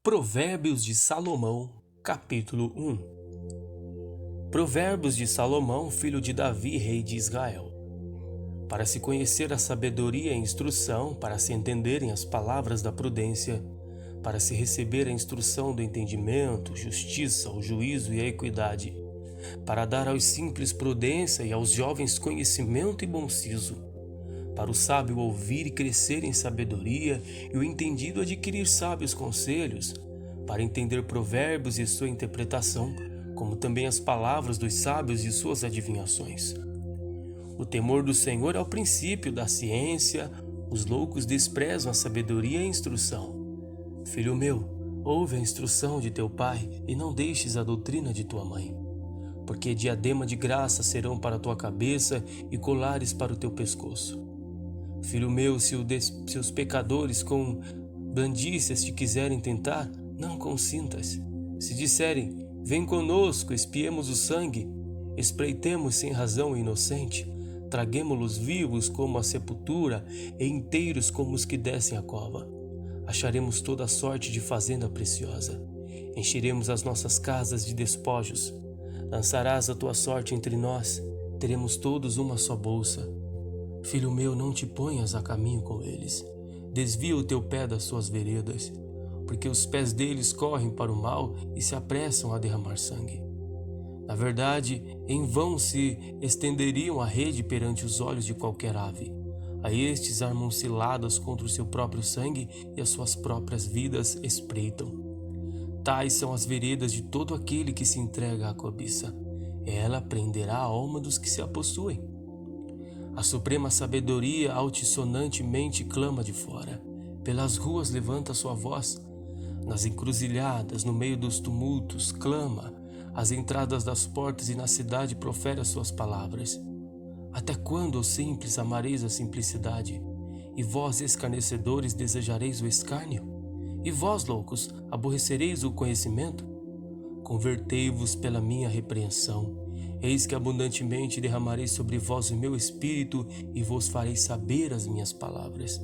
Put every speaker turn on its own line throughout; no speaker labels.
Provérbios de Salomão, capítulo 1. Provérbios de Salomão, filho de Davi, rei de Israel. Para se conhecer a sabedoria e a instrução, para se entenderem as palavras da prudência, para se receber a instrução do entendimento, justiça, o juízo e a equidade, para dar aos simples prudência e aos jovens conhecimento e bom siso, para o sábio ouvir e crescer em sabedoria e o entendido adquirir sábios conselhos, para entender provérbios e sua interpretação, como também as palavras dos sábios e suas adivinhações. O temor do Senhor é o princípio da ciência, os loucos desprezam a sabedoria e a instrução. Filho meu, ouve a instrução de teu pai e não deixes a doutrina de tua mãe, porque diadema de graça serão para a tua cabeça e colares para o teu pescoço. Filho meu, se os pecadores com blandícias te quiserem tentar, não consintas. Se disserem, vem conosco, espiemos o sangue, espreitemos sem razão o inocente, traguemo-los vivos como a sepultura e inteiros como os que descem a cova. Acharemos toda sorte de fazenda preciosa, encheremos as nossas casas de despojos. Lançarás a tua sorte entre nós, teremos todos uma só bolsa. Filho meu, não te ponhas a caminho com eles, desvia o teu pé das suas veredas, porque os pés deles correm para o mal e se apressam a derramar sangue. Na verdade, em vão se estenderiam a rede perante os olhos de qualquer ave. A estes armam ciladas contra o seu próprio sangue e as suas próprias vidas espreitam. Tais são as veredas de todo aquele que se entrega à cobiça. Ela prenderá a alma dos que se a possuem. A suprema sabedoria altissonantemente clama de fora. Pelas ruas levanta sua voz. Nas encruzilhadas, no meio dos tumultos, clama. Às entradas das portas e na cidade profere as suas palavras. Até quando, ó simples, amareis a simplicidade? E vós, escarnecedores, desejareis o escárnio? E vós, loucos, aborrecereis o conhecimento? Convertei-vos pela minha repreensão. Eis que abundantemente derramarei sobre vós o meu espírito e vos farei saber as minhas palavras.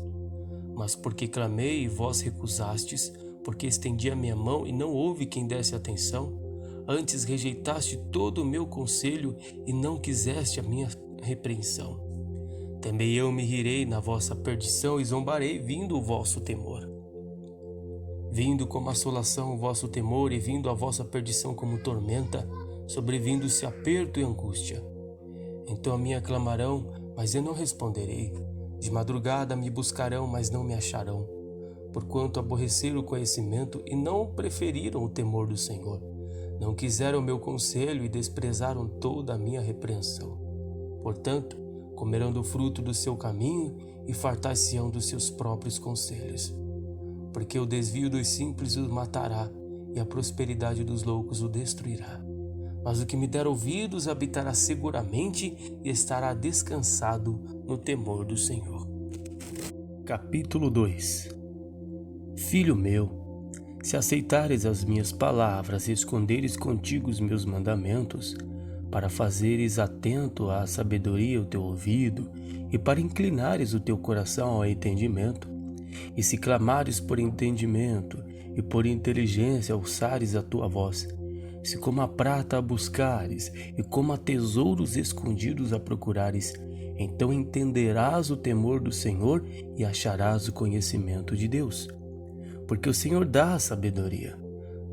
Mas porque clamei e vós recusastes, porque estendi a minha mão e não houve quem desse atenção, antes rejeitaste todo o meu conselho e não quiseste a minha repreensão. Também eu me rirei na vossa perdição e zombarei vindo o vosso temor. Vindo como assolação o vosso temor e vindo a vossa perdição como tormenta, sobrevindo-se aperto e angústia. Então a mim aclamarão, mas eu não responderei. De madrugada me buscarão, mas não me acharão. Porquanto aborreceram o conhecimento e não preferiram o temor do Senhor. Não quiseram o meu conselho e desprezaram toda a minha repreensão. Portanto, comerão do fruto do seu caminho e fartar-se-ão dos seus próprios conselhos. Porque o desvio dos simples os matará e a prosperidade dos loucos o destruirá. Mas o que me der ouvidos habitará seguramente e estará descansado no temor do Senhor. Capítulo 2. Filho meu, se aceitares as minhas palavras e esconderes contigo os meus mandamentos, para fazeres atento à sabedoria o teu ouvido e para inclinares o teu coração ao entendimento, e se clamares por entendimento e por inteligência alçares a tua voz, se como a prata a buscares e como a tesouros escondidos a procurares, então entenderás o temor do Senhor e acharás o conhecimento de Deus. Porque o Senhor dá a sabedoria,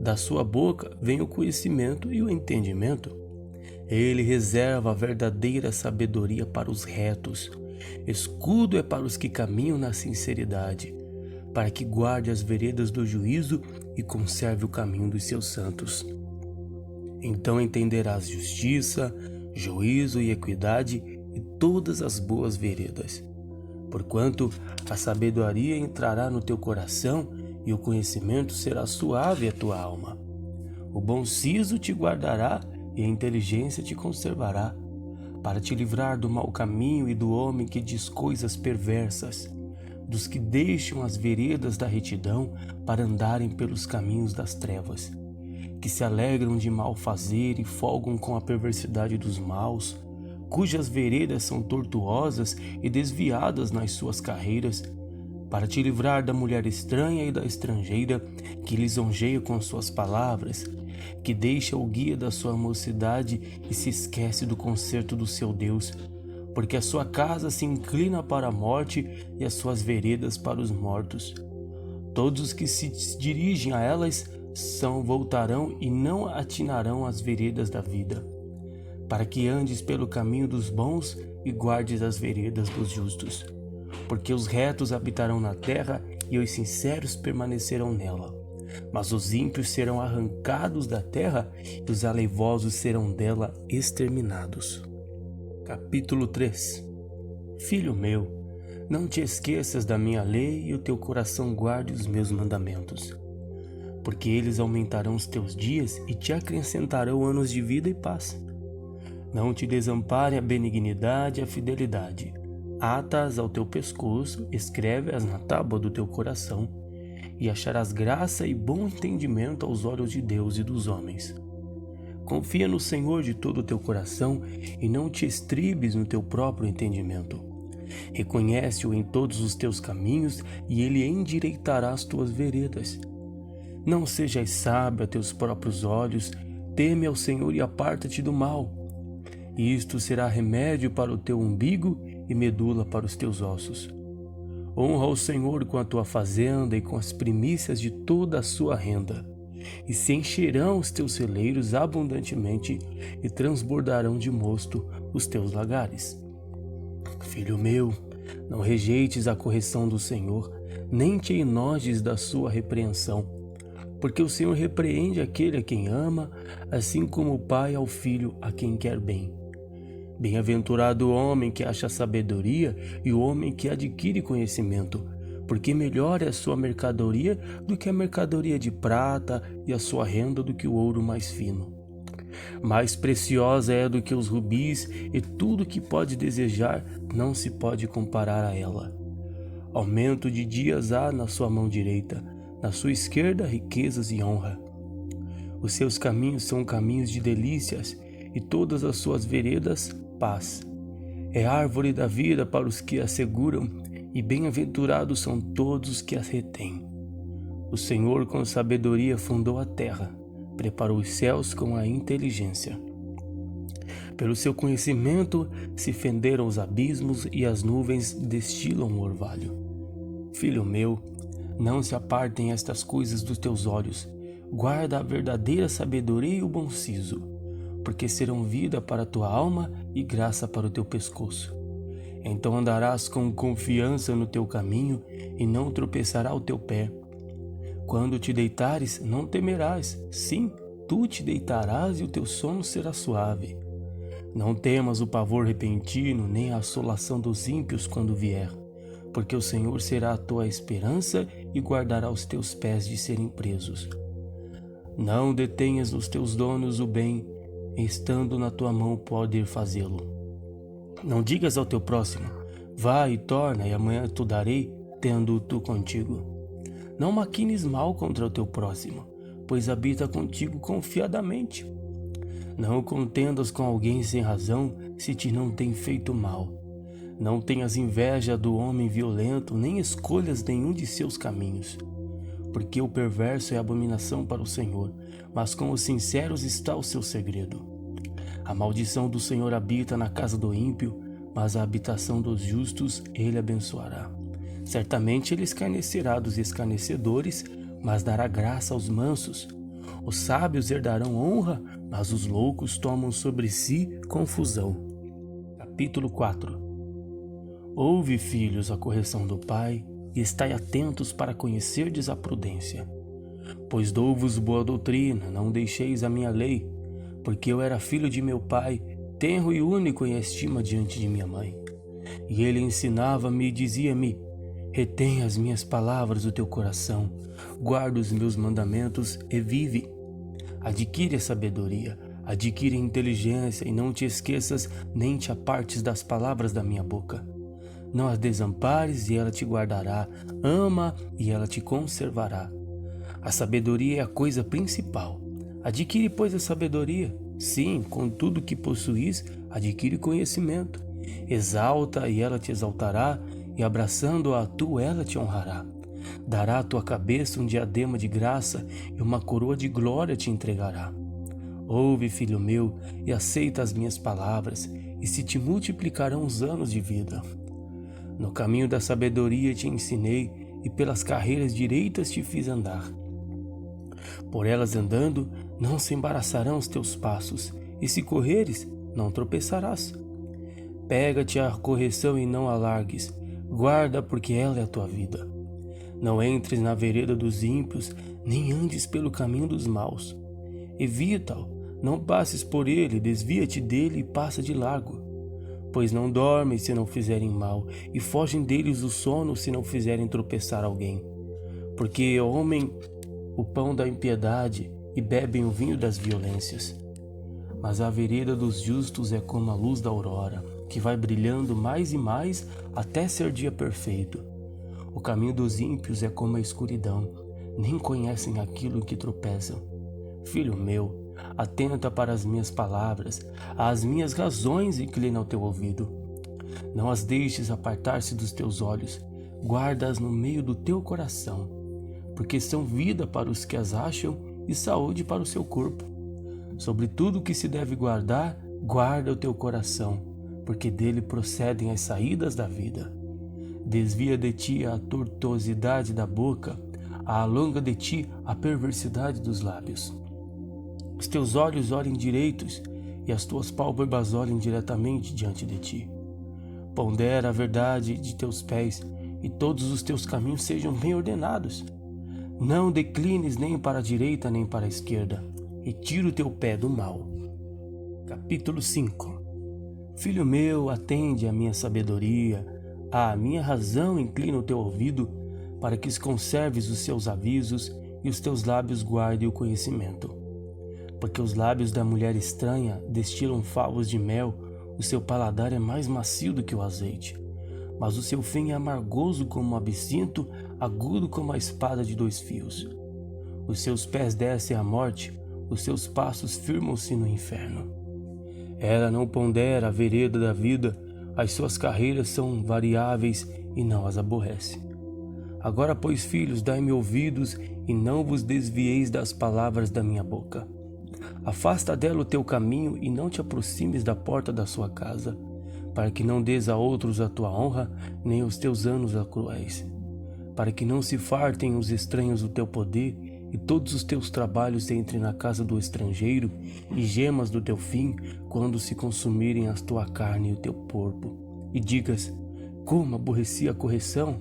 da sua boca vem o conhecimento e o entendimento. Ele reserva a verdadeira sabedoria para os retos, escudo é para os que caminham na sinceridade, para que guarde as veredas do juízo e conserve o caminho dos seus santos. Então entenderás justiça, juízo e equidade e todas as boas veredas. Porquanto a sabedoria entrará no teu coração e o conhecimento será suave à tua alma. O bom siso te guardará e a inteligência te conservará, para te livrar do mau caminho e do homem que diz coisas perversas, dos que deixam as veredas da retidão para andarem pelos caminhos das trevas, que se alegram de mal fazer e folgam com a perversidade dos maus, cujas veredas são tortuosas e desviadas nas suas carreiras, para te livrar da mulher estranha e da estrangeira, que lisonjeia com suas palavras, que deixa o guia da sua mocidade e se esquece do concerto do seu Deus, porque a sua casa se inclina para a morte e as suas veredas para os mortos. Todos os que se dirigem a elas voltarão e não atinarão as veredas da vida, para que andes pelo caminho dos bons e guardes as veredas dos justos. Porque os retos habitarão na terra e os sinceros permanecerão nela. Mas os ímpios serão arrancados da terra e os aleivosos serão dela exterminados. Capítulo 3. Filho meu, não te esqueças da minha lei e o teu coração guarde os meus mandamentos. Porque eles aumentarão os teus dias e te acrescentarão anos de vida e paz. Não te desampare a benignidade e a fidelidade. Ata-as ao teu pescoço, escreve-as na tábua do teu coração, e acharás graça e bom entendimento aos olhos de Deus e dos homens. Confia no Senhor de todo o teu coração e não te estribes no teu próprio entendimento. Reconhece-o em todos os teus caminhos e ele endireitará as tuas veredas. Não sejas sábio a teus próprios olhos, teme ao Senhor e aparta-te do mal. Isto será remédio para o teu umbigo e medula para os teus ossos. Honra o Senhor com a tua fazenda e com as primícias de toda a sua renda, e se encherão os teus celeiros abundantemente e transbordarão de mosto os teus lagares. Filho meu, não rejeites a correção do Senhor, nem te enojes da sua repreensão, porque o Senhor repreende aquele a quem ama, assim como o pai ao filho a quem quer bem. Bem-aventurado o homem que acha sabedoria e o homem que adquire conhecimento, porque melhor é a sua mercadoria do que a mercadoria de prata e a sua renda do que o ouro mais fino. Mais preciosa é do que os rubis e tudo que pode desejar não se pode comparar a ela. Aumento de dias há na sua mão direita, na sua esquerda riquezas e honra. Os seus caminhos são caminhos de delícias e todas as suas veredas paz. É árvore da vida para os que a seguram e bem-aventurados são todos os que a retêm. O Senhor com sabedoria fundou a terra, preparou os céus com a inteligência. Pelo seu conhecimento se fenderam os abismos e as nuvens destilam o orvalho. Filho meu, não se apartem estas coisas dos teus olhos, guarda a verdadeira sabedoria e o bom siso, porque serão vida para a tua alma e graça para o teu pescoço. Então andarás com confiança no teu caminho e não tropeçará o teu pé. Quando te deitares, não temerás, sim, tu te deitarás e o teu sono será suave. Não temas o pavor repentino, nem a assolação dos ímpios quando vier, porque o Senhor será a tua esperança e guardará os teus pés de serem presos. Não detenhas nos teus donos o bem, estando na tua mão poder fazê-lo. Não digas ao teu próximo, vá e torna, e amanhã te darei, tendo tu contigo. Não maquines mal contra o teu próximo, pois habita contigo confiadamente. Não contendas com alguém sem razão, se te não tem feito mal. Não tenhas inveja do homem violento, nem escolhas nenhum de seus caminhos. Porque o perverso é abominação para o Senhor, mas com os sinceros está o seu segredo. A maldição do Senhor habita na casa do ímpio, mas a habitação dos justos ele abençoará. Certamente ele escarnecerá dos escarnecedores, mas dará graça aos mansos. Os sábios herdarão honra, mas os loucos tomam sobre si confusão. Capítulo 4. Ouve, filhos, a correção do Pai, e estai atentos para conhecerdes a prudência. Pois dou-vos boa doutrina, não deixeis a minha lei, porque eu era filho de meu pai, tenro e único em estima diante de minha mãe. E ele ensinava-me e dizia-me, retém as minhas palavras do teu coração, guarda os meus mandamentos e vive. Adquire a sabedoria, adquire a inteligência e não te esqueças nem te apartes das palavras da minha boca. Não a desampares e ela te guardará, ama e ela te conservará. A sabedoria é a coisa principal. Adquire, pois, a sabedoria. Sim, com tudo que possuís, adquire conhecimento. Exalta e ela te exaltará, e abraçando-a ela te honrará. Dará à tua cabeça um diadema de graça e uma coroa de glória te entregará. Ouve, filho meu, e aceita as minhas palavras, e se te multiplicarão os anos de vida. No caminho da sabedoria te ensinei, e pelas carreiras direitas te fiz andar. Por elas andando, não se embaraçarão os teus passos, e se correres, não tropeçarás. Pega-te a correção e não a largues, guarda, porque ela é a tua vida. Não entres na vereda dos ímpios, nem andes pelo caminho dos maus. Evita-o, não passes por ele, desvia-te dele e passa de largo. Pois não dormem se não fizerem mal, e fogem deles o sono se não fizerem tropeçar alguém. Porque comem o pão da impiedade e bebem o vinho das violências. Mas a vereda dos justos é como a luz da aurora, que vai brilhando mais e mais até ser dia perfeito. O caminho dos ímpios é como a escuridão, nem conhecem aquilo em que tropeçam. Filho meu, atenta para as minhas palavras, às minhas razões inclina o teu ouvido. Não as deixes apartar-se dos teus olhos, guarda-as no meio do teu coração, porque são vida para os que as acham e saúde para o seu corpo. Sobre tudo o que se deve guardar, guarda o teu coração, porque dele procedem as saídas da vida. Desvia de ti a tortuosidade da boca, alonga de ti a perversidade dos lábios. Os teus olhos olhem direitos e as tuas pálpebras olhem diretamente diante de ti. Pondera a verdade de teus pés e todos os teus caminhos sejam bem ordenados. Não declines nem para a direita nem para a esquerda. Retira o teu pé do mal. Capítulo 5. Filho meu, atende à minha sabedoria, à minha razão inclina o teu ouvido, para que conserves os seus avisos e os teus lábios guardem o conhecimento. Porque os lábios da mulher estranha destilam favos de mel, o seu paladar é mais macio do que o azeite. Mas o seu fim é amargoso como o absinto, agudo como a espada de 2 fios. Os seus pés descem à morte, os seus passos firmam-se no inferno. Ela não pondera a vereda da vida, as suas carreiras são variáveis e não as aborrece. Agora, pois, filhos, dai-me ouvidos e não vos desvieis das palavras da minha boca. Afasta dela o teu caminho e não te aproximes da porta da sua casa, para que não dês a outros a tua honra, nem os teus anos a cruéis. Para que não se fartem os estranhos do teu poder, e todos os teus trabalhos entrem na casa do estrangeiro, e gemas do teu fim, quando se consumirem a tua carne e o teu corpo. E digas, como aborreci a correção,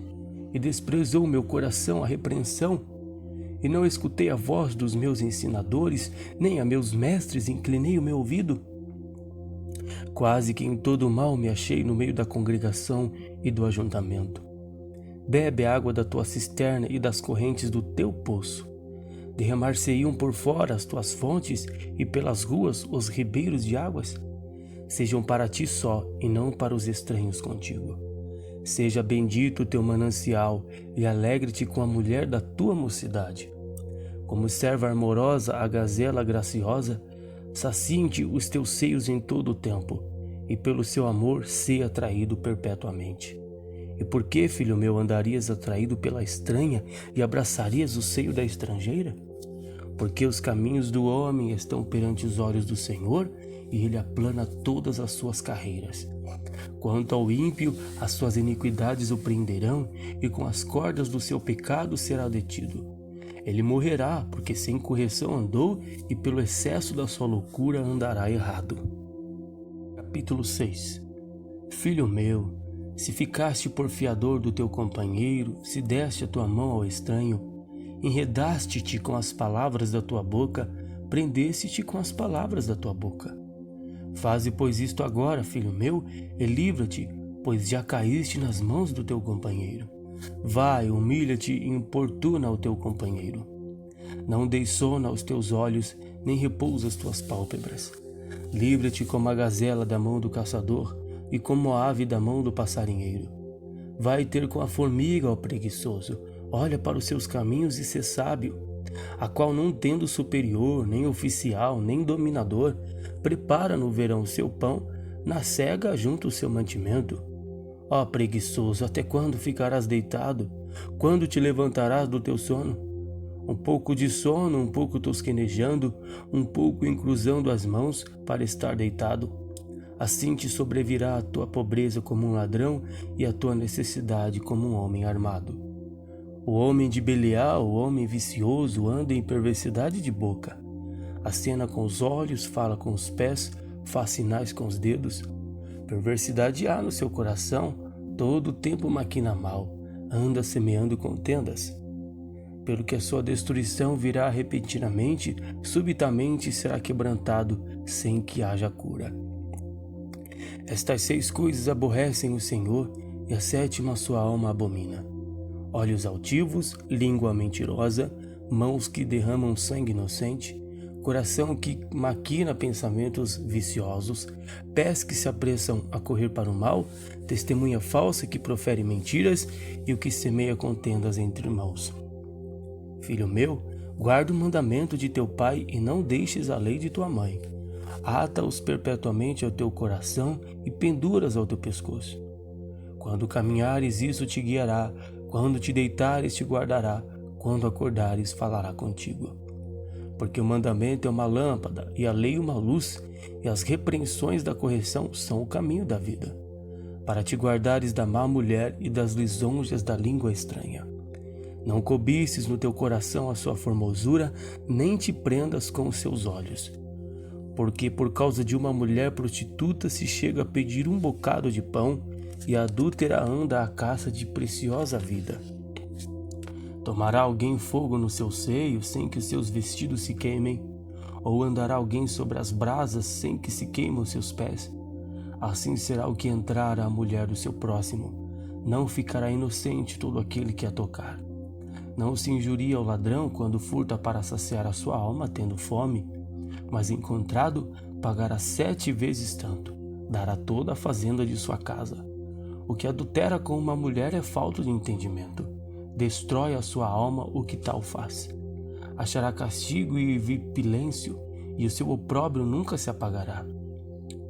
e desprezou o meu coração a repreensão, e não escutei a voz dos meus ensinadores, nem a meus mestres inclinei o meu ouvido. Quase que em todo o mal me achei no meio da congregação e do ajuntamento. Bebe a água da tua cisterna e das correntes do teu poço. Derramar-se-iam por fora as tuas fontes e pelas ruas os ribeiros de águas. Sejam para ti só e não para os estranhos contigo. Seja bendito o teu manancial e alegre-te com a mulher da tua mocidade. Como serva amorosa a gazela graciosa, saciem-te os teus seios em todo o tempo, e pelo seu amor sê atraído perpetuamente. E por que, filho meu, andarias atraído pela estranha e abraçarias o seio da estrangeira? Porque os caminhos do homem estão perante os olhos do Senhor, e ele aplana todas as suas carreiras. Quanto ao ímpio, as suas iniquidades o prenderão, e com as cordas do seu pecado será detido. Ele morrerá, porque sem correção andou, e pelo excesso da sua loucura andará errado. Capítulo 6. Filho meu, se ficaste porfiador do teu companheiro, se deste a tua mão ao estranho, enredaste-te com as palavras da tua boca, prendeste-te com as palavras da tua boca. Faze, pois, isto agora, filho meu, e livra-te, pois já caíste nas mãos do teu companheiro. Vai, humilha-te e importuna o teu companheiro. Não deis sono aos teus olhos, nem repousa as tuas pálpebras. Livra-te como a gazela da mão do caçador, e como a ave da mão do passarinheiro. Vai ter com a formiga, ó preguiçoso, olha para os seus caminhos e sê sábio, a qual, não tendo superior, nem oficial, nem dominador, prepara no verão seu pão, na cega junta o seu mantimento. Ó preguiçoso, até quando ficarás deitado? Quando te levantarás do teu sono? Um pouco de sono, um pouco tosquenejando, um pouco encruzando as mãos para estar deitado. Assim te sobrevirá a tua pobreza como um ladrão e a tua necessidade como um homem armado. O homem de Belial, o homem vicioso, anda em perversidade de boca. Acena com os olhos, fala com os pés, faz sinais com os dedos. Perversidade há no seu coração, todo o tempo maquina mal, anda semeando contendas. Pelo que a sua destruição virá repentinamente, subitamente será quebrantado, sem que haja cura. Estas 6 coisas aborrecem o Senhor, e a 7ª sua alma abomina: olhos altivos, língua mentirosa, mãos que derramam sangue inocente, coração que maquina pensamentos viciosos, pés que se apressam a correr para o mal, testemunha falsa que profere mentiras e o que semeia contendas entre irmãos. Filho meu, guarda o mandamento de teu pai e não deixes a lei de tua mãe. Ata-os perpetuamente ao teu coração e pendura-os ao teu pescoço. Quando caminhares, isso te guiará, quando te deitares, te guardará, quando acordares, falará contigo. Porque o mandamento é uma lâmpada, e a lei uma luz, e as repreensões da correção são o caminho da vida, para te guardares da má mulher e das lisonjas da língua estranha. Não cobices no teu coração a sua formosura, nem te prendas com os seus olhos. Porque por causa de uma mulher prostituta se chega a pedir um bocado de pão, e a adúltera anda à caça de preciosa vida. Tomará alguém fogo no seu seio sem que os seus vestidos se queimem? Ou andará alguém sobre as brasas sem que se queimem os seus pés? Assim será o que entrar à mulher do seu próximo. Não ficará inocente todo aquele que a tocar. Não se injuria ao ladrão quando furta para saciar a sua alma tendo fome, mas encontrado pagará 7 vezes tanto, dará toda a fazenda de sua casa. O que adultera com uma mulher é falta de entendimento, destrói a sua alma o que tal faz. Achará castigo e vilipêncio, e o seu opróbrio nunca se apagará.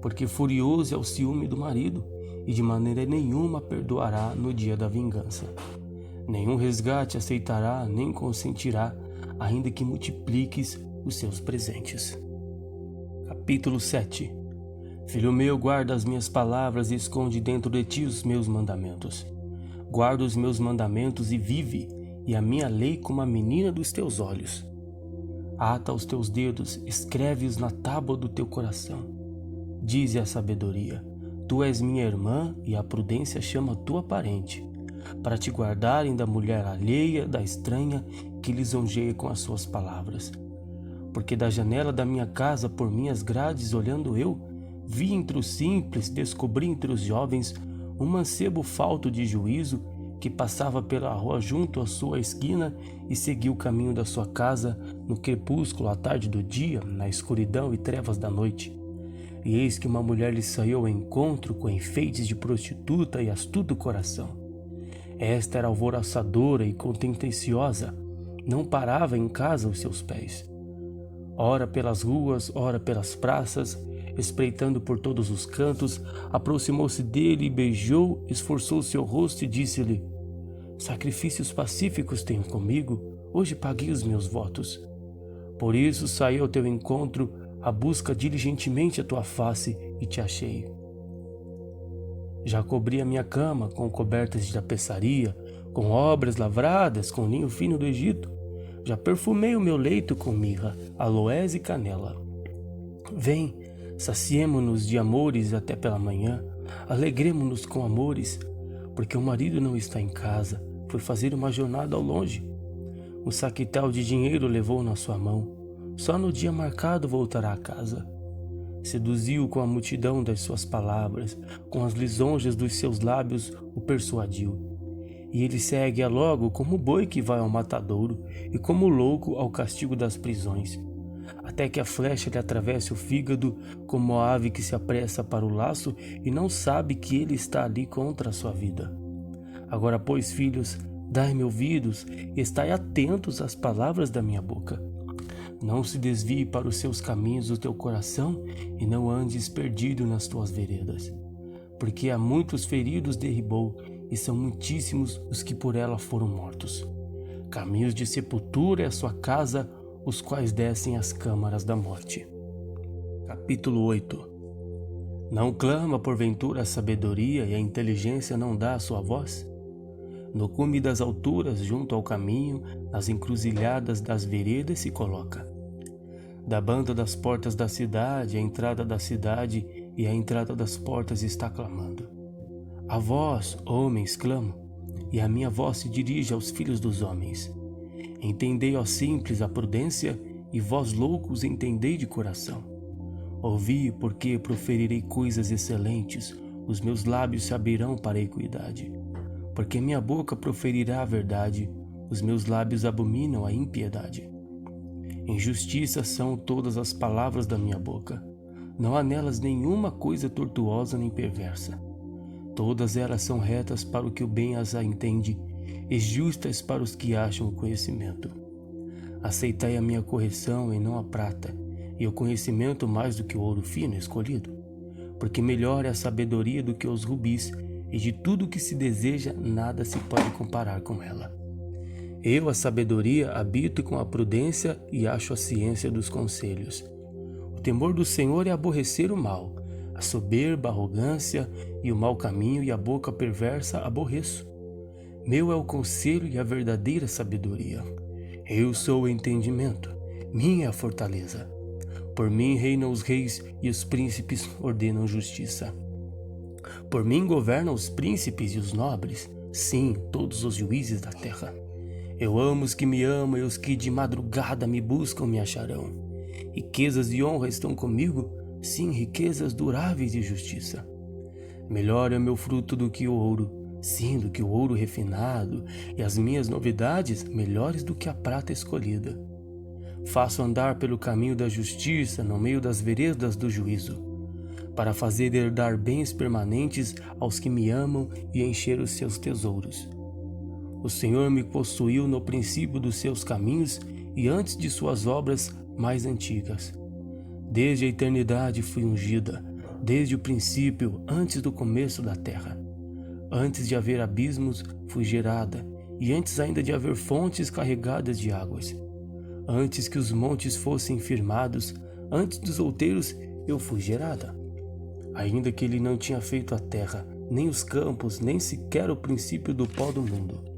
Porque furioso é o ciúme do marido, e de maneira nenhuma perdoará no dia da vingança. Nenhum resgate aceitará, nem consentirá, ainda que multipliques os seus presentes. Capítulo 7. Filho meu, guarda as minhas palavras e esconde dentro de ti os meus mandamentos. Guarda os meus mandamentos e vive, e a minha lei como a menina dos teus olhos. Ata os teus dedos, escreve-os na tábua do teu coração. Dize a sabedoria: tu és minha irmã, e a prudência chama tua parente, para te guardarem da mulher alheia, da estranha, que lisonjeia com as suas palavras. Porque da janela da minha casa, por minhas grades olhando eu, vi entre os simples, descobri entre os jovens, um mancebo falto de juízo, que passava pela rua junto à sua esquina e seguiu o caminho da sua casa, no crepúsculo, à tarde do dia, na escuridão e trevas da noite. E eis que uma mulher lhe saiu ao encontro com enfeites de prostituta e astuto coração. Esta era alvoroçadora e contenciosa, não parava em casa os seus pés. Ora pelas ruas, ora pelas praças, espreitando por todos os cantos, aproximou-se dele e beijou, esforçou seu rosto e disse-lhe: sacrifícios pacíficos tenho comigo, hoje paguei os meus votos. Por isso saí ao teu encontro, a busca diligentemente a tua face, e te achei. Já cobri a minha cama com cobertas de tapeçaria, com obras lavradas, com linho fino do Egito. Já perfumei o meu leito com mirra, aloés e canela. Vem, saciemo-nos de amores até pela manhã, alegremo-nos com amores, porque o marido não está em casa, foi fazer uma jornada ao longe. Um saquital de dinheiro levou na sua mão, só no dia marcado voltará a casa. Seduziu com a multidão das suas palavras, com as lisonjas dos seus lábios o persuadiu. E ele segue-a logo como boi que vai ao matadouro e como louco ao castigo das prisões, até que a flecha lhe atravesse o fígado, como a ave que se apressa para o laço e não sabe que ele está ali contra a sua vida. Agora, pois, filhos, dai-me ouvidos e estai atentos às palavras da minha boca. Não se desvie para os seus caminhos o teu coração e não andes perdido nas tuas veredas. porque há muitos feridos derribou, e são muitíssimos os que por ela foram mortos. Caminhos de sepultura é a sua casa, os quais descem às câmaras da morte. Capítulo 8. Não clama porventura a sabedoria e a inteligência não dá a sua voz? No cume das alturas, junto ao caminho, nas encruzilhadas das veredas se coloca. Da banda das portas da cidade, a entrada da cidade e a entrada das portas está clamando. A vós, homens, clamo, e a minha voz se dirige aos filhos dos homens. Entendei, ó simples, a prudência, e vós, loucos, entendei de coração. Ouvi, porque proferirei coisas excelentes, os meus lábios se abrirão para a equidade. Porque minha boca proferirá a verdade, os meus lábios abominam a impiedade. Injustiça são todas as palavras da minha boca, não há nelas nenhuma coisa tortuosa nem perversa. Todas elas são retas para o que o bem as entende, e justas para os que acham o conhecimento. Aceitai a minha correção e não a prata, e o conhecimento mais do que o ouro fino escolhido, porque melhor é a sabedoria do que os rubis, e de tudo que se deseja nada se pode comparar com ela. Eu, a sabedoria, habito com a prudência e acho a ciência dos conselhos. O temor do Senhor é aborrecer o mal, a soberba, a arrogância e o mau caminho e a boca perversa aborreço. Meu é o conselho e a verdadeira sabedoria. Eu sou o entendimento, minha é a fortaleza. Por mim reinam os reis e os príncipes ordenam justiça. Por mim governam os príncipes e os nobres, sim, todos os juízes da terra. Eu amo os que me amam e os que de madrugada me buscam me acharão. Riquezas e honra estão comigo, sim, riquezas duráveis de justiça. Melhor é o meu fruto do que o ouro, sim, do que o ouro refinado, e as minhas novidades melhores do que a prata escolhida. Faço andar pelo caminho da justiça, no meio das veredas do juízo, para fazer herdar bens permanentes aos que me amam e encher os seus tesouros. O Senhor me possuiu no princípio dos seus caminhos e antes de suas obras mais antigas. Desde a eternidade fui ungida, desde o princípio, antes do começo da terra. Antes de haver abismos, fui gerada, e antes ainda de haver fontes carregadas de águas. Antes que os montes fossem firmados, antes dos outeiros, eu fui gerada. Ainda que ele não tinha feito a terra, nem os campos, nem sequer o princípio do pó do mundo.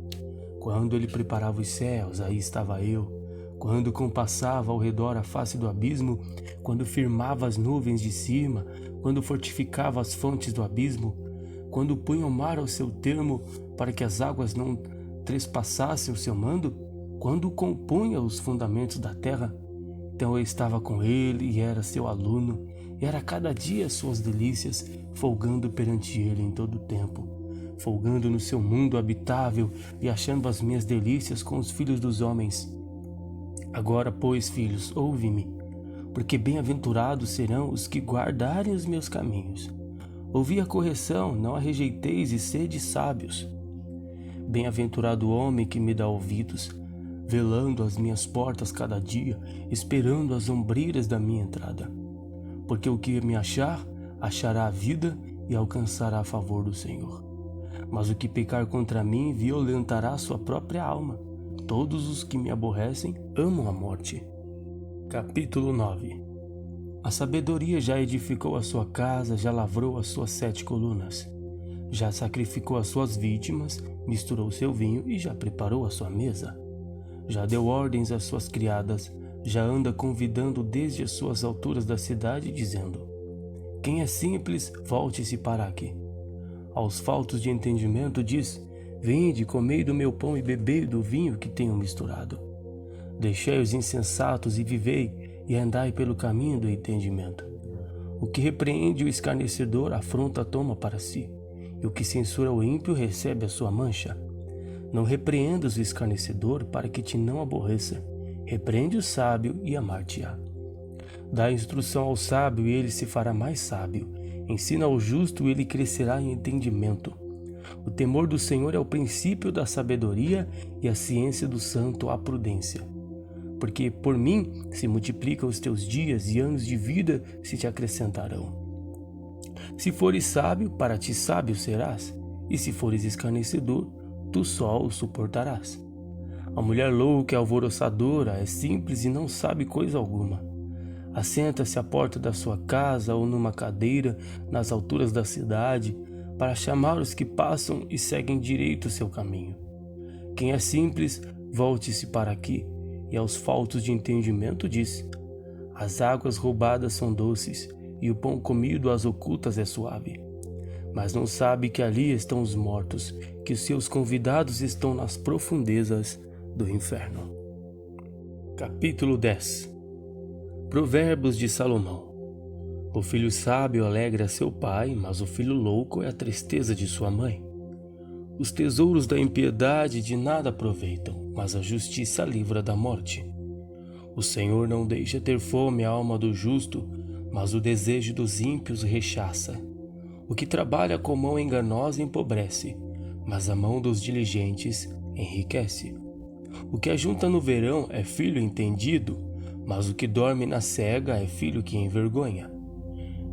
Quando ele preparava os céus, aí estava eu. Quando compassava ao redor a face do abismo, quando firmava as nuvens de cima, quando fortificava as fontes do abismo, quando punha o mar ao seu termo para que as águas não trespassassem o seu mando, quando compunha os fundamentos da terra, então eu estava com ele e era seu aluno, e era cada dia suas delícias, folgando perante ele em todo o tempo, folgando no seu mundo habitável e achando as minhas delícias com os filhos dos homens. Agora, pois, filhos, ouve-me, porque bem-aventurados serão os que guardarem os meus caminhos. Ouvi a correção, não a rejeiteis e sede sábios. Bem-aventurado o homem que me dá ouvidos, velando as minhas portas cada dia, esperando as ombreiras da minha entrada. Porque o que me achar, achará a vida e alcançará a favor do Senhor. Mas o que pecar contra mim violentará sua própria alma. Todos os que me aborrecem amam a morte. Capítulo 9. A sabedoria já edificou a sua casa, já lavrou as suas 7 colunas. Já sacrificou as suas vítimas, misturou seu vinho e já preparou a sua mesa. Já deu ordens às suas criadas, já anda convidando desde as suas alturas da cidade, dizendo: quem é simples, volte-se para aqui. Aos faltos de entendimento diz: vinde, comei do meu pão e bebei do vinho que tenho misturado. Deixai os insensatos e vivei, e andai pelo caminho do entendimento. O que repreende o escarnecedor, afronta toma para si, e o que censura o ímpio recebe a sua mancha. Não repreendas o escarnecedor para que te não aborreça. Repreende o sábio e amar-te-á. Dá instrução ao sábio e ele se fará mais sábio. Ensina ao justo e ele crescerá em entendimento. O temor do Senhor é o princípio da sabedoria e a ciência do santo a prudência. Porque por mim se multiplicam os teus dias e anos de vida se te acrescentarão. Se fores sábio, para ti sábio serás, e se fores escarnecedor, tu só o suportarás. A mulher louca e alvoroçadora é simples e não sabe coisa alguma. Assenta-se à porta da sua casa ou numa cadeira nas alturas da cidade, para chamar os que passam e seguem direito o seu caminho. Quem é simples, volte-se para aqui, e aos faltos de entendimento diz: as águas roubadas são doces, e o pão comido às ocultas é suave. Mas não sabe que ali estão os mortos, que os seus convidados estão nas profundezas do inferno. Capítulo 10. Provérbios de Salomão. O filho sábio alegra seu pai, mas o filho louco é a tristeza de sua mãe. Os tesouros da impiedade de nada aproveitam, mas a justiça livra da morte. O Senhor não deixa ter fome a alma do justo, mas o desejo dos ímpios rechaça. O que trabalha com mão enganosa empobrece, mas a mão dos diligentes enriquece. O que ajunta no verão é filho entendido, mas o que dorme na cega é filho que envergonha.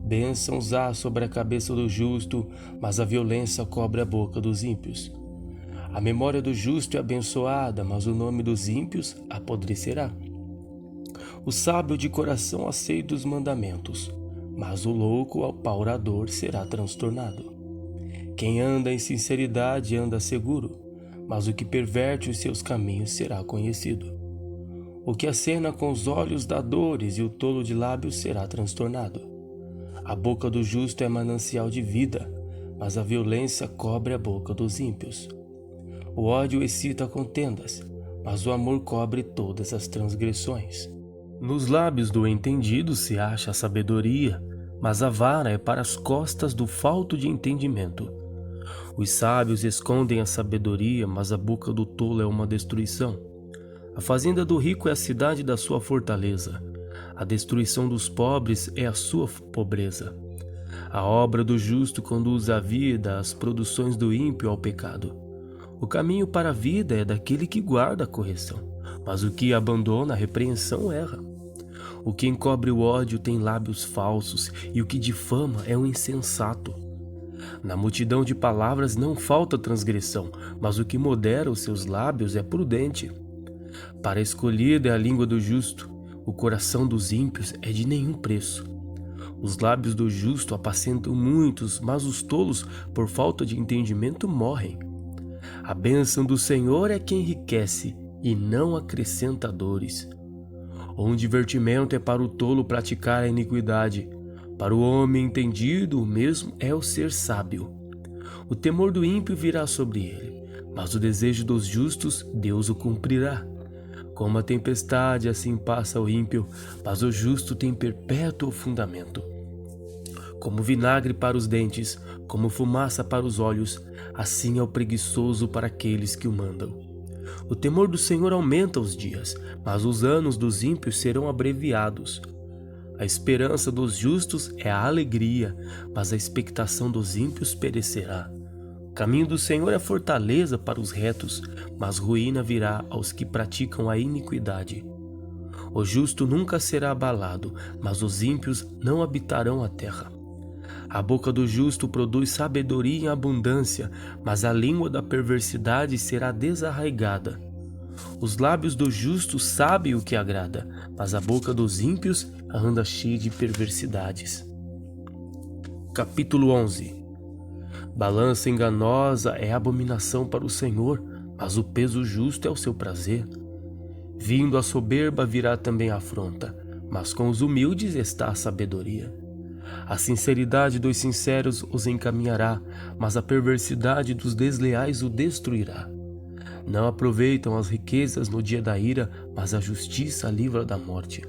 Bênçãos há sobre a cabeça do justo, mas a violência cobre a boca dos ímpios. A memória do justo é abençoada, mas o nome dos ímpios apodrecerá. O sábio de coração aceita os mandamentos, mas o louco apaurador será transtornado. Quem anda em sinceridade anda seguro, mas o que perverte os seus caminhos será conhecido. O que acena com os olhos dá dores, e o tolo de lábios será transtornado. A boca do justo é manancial de vida, mas a violência cobre a boca dos ímpios. O ódio excita contendas, mas o amor cobre todas as transgressões. Nos lábios do entendido se acha a sabedoria, mas a vara é para as costas do falto de entendimento. Os sábios escondem a sabedoria, mas a boca do tolo é uma destruição. A fazenda do rico é a cidade da sua fortaleza. A destruição dos pobres é a sua pobreza. A obra do justo conduz à vida, as produções do ímpio ao pecado. O caminho para a vida é daquele que guarda a correção, mas o que abandona a repreensão erra. O que encobre o ódio tem lábios falsos, e o que difama é um insensato. Na multidão de palavras não falta transgressão, mas o que modera os seus lábios é prudente. Para escolhida é a língua do justo, o coração dos ímpios é de nenhum preço. Os lábios do justo apacentam muitos, mas os tolos, por falta de entendimento, morrem. A bênção do Senhor é que enriquece e não acrescenta dores. Um divertimento é para o tolo praticar a iniquidade. Para o homem entendido, o mesmo é o ser sábio. O temor do ímpio virá sobre ele, mas o desejo dos justos Deus o cumprirá. Como a tempestade, assim passa o ímpio, mas o justo tem perpétuo fundamento. Como vinagre para os dentes, como fumaça para os olhos, assim é o preguiçoso para aqueles que o mandam. O temor do Senhor aumenta os dias, mas os anos dos ímpios serão abreviados. A esperança dos justos é a alegria, mas a expectação dos ímpios perecerá. O caminho do Senhor é fortaleza para os retos, mas ruína virá aos que praticam a iniquidade. O justo nunca será abalado, mas os ímpios não habitarão a terra. A boca do justo produz sabedoria em abundância, mas a língua da perversidade será desarraigada. Os lábios do justo sabem o que agrada, mas a boca dos ímpios anda cheia de perversidades. Capítulo 11. Balança enganosa é abominação para o Senhor, mas o peso justo é o seu prazer. Vindo a soberba virá também a afronta, mas com os humildes está a sabedoria. A sinceridade dos sinceros os encaminhará, mas a perversidade dos desleais o destruirá. Não aproveitam as riquezas no dia da ira, mas a justiça livra da morte.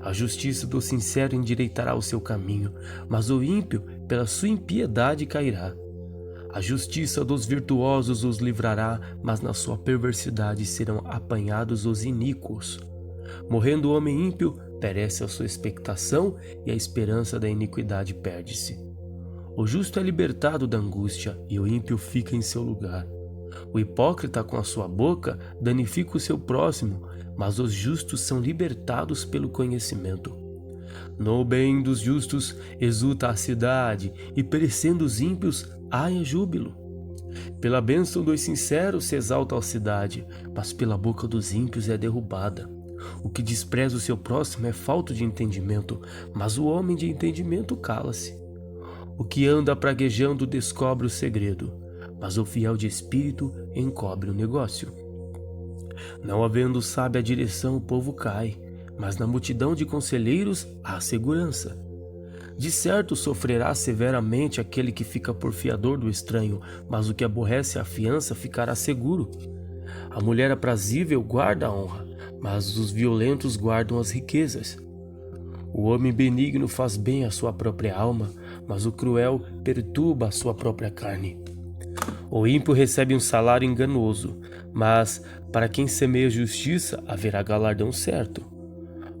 A justiça do sincero endireitará o seu caminho, mas o ímpio, pela sua impiedade, cairá. A justiça dos virtuosos os livrará, mas na sua perversidade serão apanhados os iníquos. Morrendo o homem ímpio, perece a sua expectação, e a esperança da iniquidade perde-se. O justo é libertado da angústia, e o ímpio fica em seu lugar. O hipócrita com a sua boca danifica o seu próximo, mas os justos são libertados pelo conhecimento. No bem dos justos exulta a cidade, e perecendo os ímpios, haja júbilo. Pela bênção dos sinceros se exalta a cidade, mas pela boca dos ímpios é derrubada. O que despreza o seu próximo é falta de entendimento, mas o homem de entendimento cala-se. O que anda praguejando descobre o segredo, mas o fiel de espírito encobre o negócio. Não havendo sábia direção, o povo cai, mas na multidão de conselheiros há segurança. De certo sofrerá severamente aquele que fica por fiador do estranho, mas o que aborrece a fiança ficará seguro. A mulher aprazível guarda a honra, mas os violentos guardam as riquezas. O homem benigno faz bem à sua própria alma, mas o cruel perturba a sua própria carne. O ímpio recebe um salário enganoso, mas para quem semeia justiça haverá galardão certo.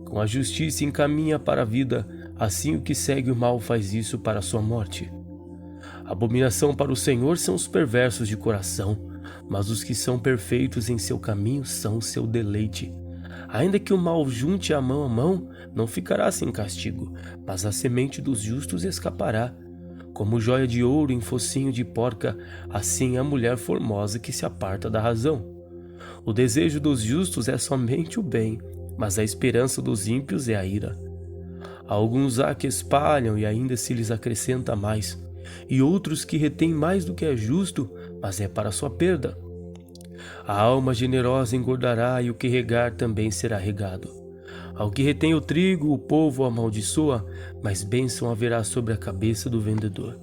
Com a justiça encaminha para a vida, assim o que segue o mal faz isso para a sua morte. Abominação para o Senhor são os perversos de coração, mas os que são perfeitos em seu caminho são o seu deleite. Ainda que o mal junte a mão, não ficará sem castigo, mas a semente dos justos escapará. Como joia de ouro em focinho de porca, assim é a mulher formosa que se aparta da razão. O desejo dos justos é somente o bem, mas a esperança dos ímpios é a ira. Alguns há que espalham e ainda se lhes acrescenta mais, e outros que retêm mais do que é justo, mas é para sua perda. A alma generosa engordará e o que regar também será regado. Ao que retém o trigo, o povo o amaldiçoa, mas bênção haverá sobre a cabeça do vendedor.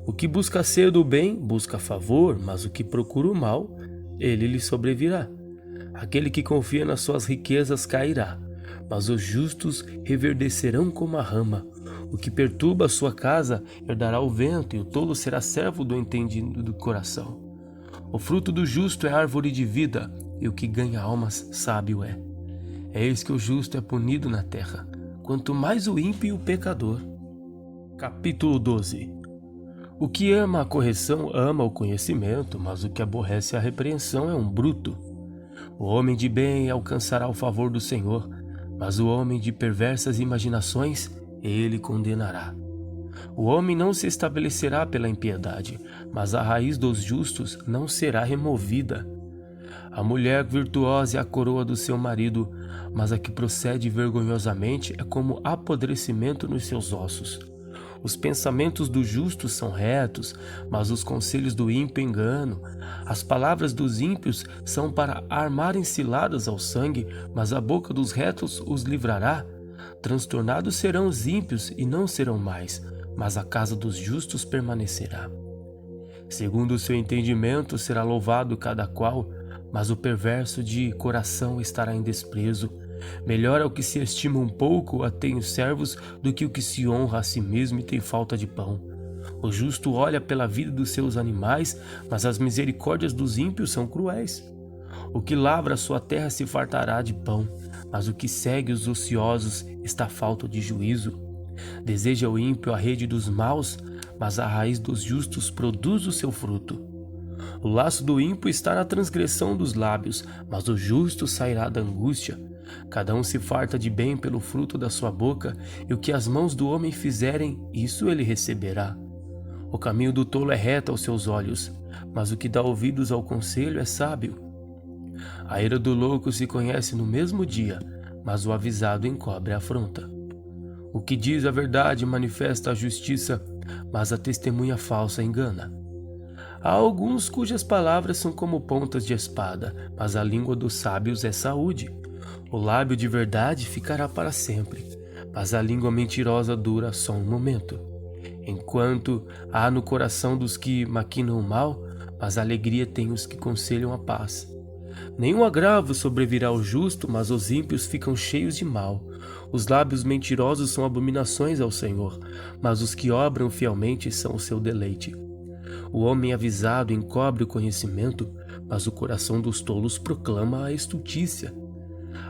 O que busca ser do bem, busca favor, mas o que procura o mal, ele lhe sobrevirá. Aquele que confia nas suas riquezas cairá, mas os justos reverdecerão como a rama. O que perturba a sua casa herdará o vento, e o tolo será servo do entendido do coração. O fruto do justo é árvore de vida, e o que ganha almas sábio é. Eis que o justo é punido na terra, quanto mais o ímpio e o pecador. Capítulo 12. O que ama a correção ama o conhecimento, mas o que aborrece a repreensão é um bruto. O homem de bem alcançará o favor do Senhor, mas o homem de perversas imaginações ele condenará. O homem não se estabelecerá pela impiedade, mas a raiz dos justos não será removida. A mulher virtuosa é a coroa do seu marido, mas a que procede vergonhosamente é como apodrecimento nos seus ossos. Os pensamentos do justo são retos, mas os conselhos do ímpio engano. As palavras dos ímpios são para armarem ciladas ao sangue, mas a boca dos retos os livrará. Transtornados serão os ímpios e não serão mais, mas a casa dos justos permanecerá. Segundo o seu entendimento será louvado cada qual, mas o perverso de coração estará em desprezo. Melhor é o que se estima um pouco a tem os servos do que o que se honra a si mesmo e tem falta de pão. O justo olha pela vida dos seus animais, mas as misericórdias dos ímpios são cruéis. O que lavra a sua terra se fartará de pão, mas o que segue os ociosos está falto de juízo. Deseja o ímpio a rede dos maus, mas a raiz dos justos produz o seu fruto. O laço do ímpio está na transgressão dos lábios, mas o justo sairá da angústia. Cada um se farta de bem pelo fruto da sua boca, e o que as mãos do homem fizerem, isso ele receberá. O caminho do tolo é reto aos seus olhos, mas o que dá ouvidos ao conselho é sábio. A ira do louco se conhece no mesmo dia, mas o avisado encobre a afronta. O que diz a verdade manifesta a justiça, mas a testemunha falsa engana. Há alguns cujas palavras são como pontas de espada, mas a língua dos sábios é saúde. O lábio de verdade ficará para sempre, mas a língua mentirosa dura só um momento. Enquanto há no coração dos que maquinam o mal, mas a alegria tem os que conselham a paz. Nenhum agravo sobrevirá ao justo, mas os ímpios ficam cheios de mal. Os lábios mentirosos são abominações ao Senhor, mas os que obram fielmente são o seu deleite. O homem avisado encobre o conhecimento, mas o coração dos tolos proclama a estultícia.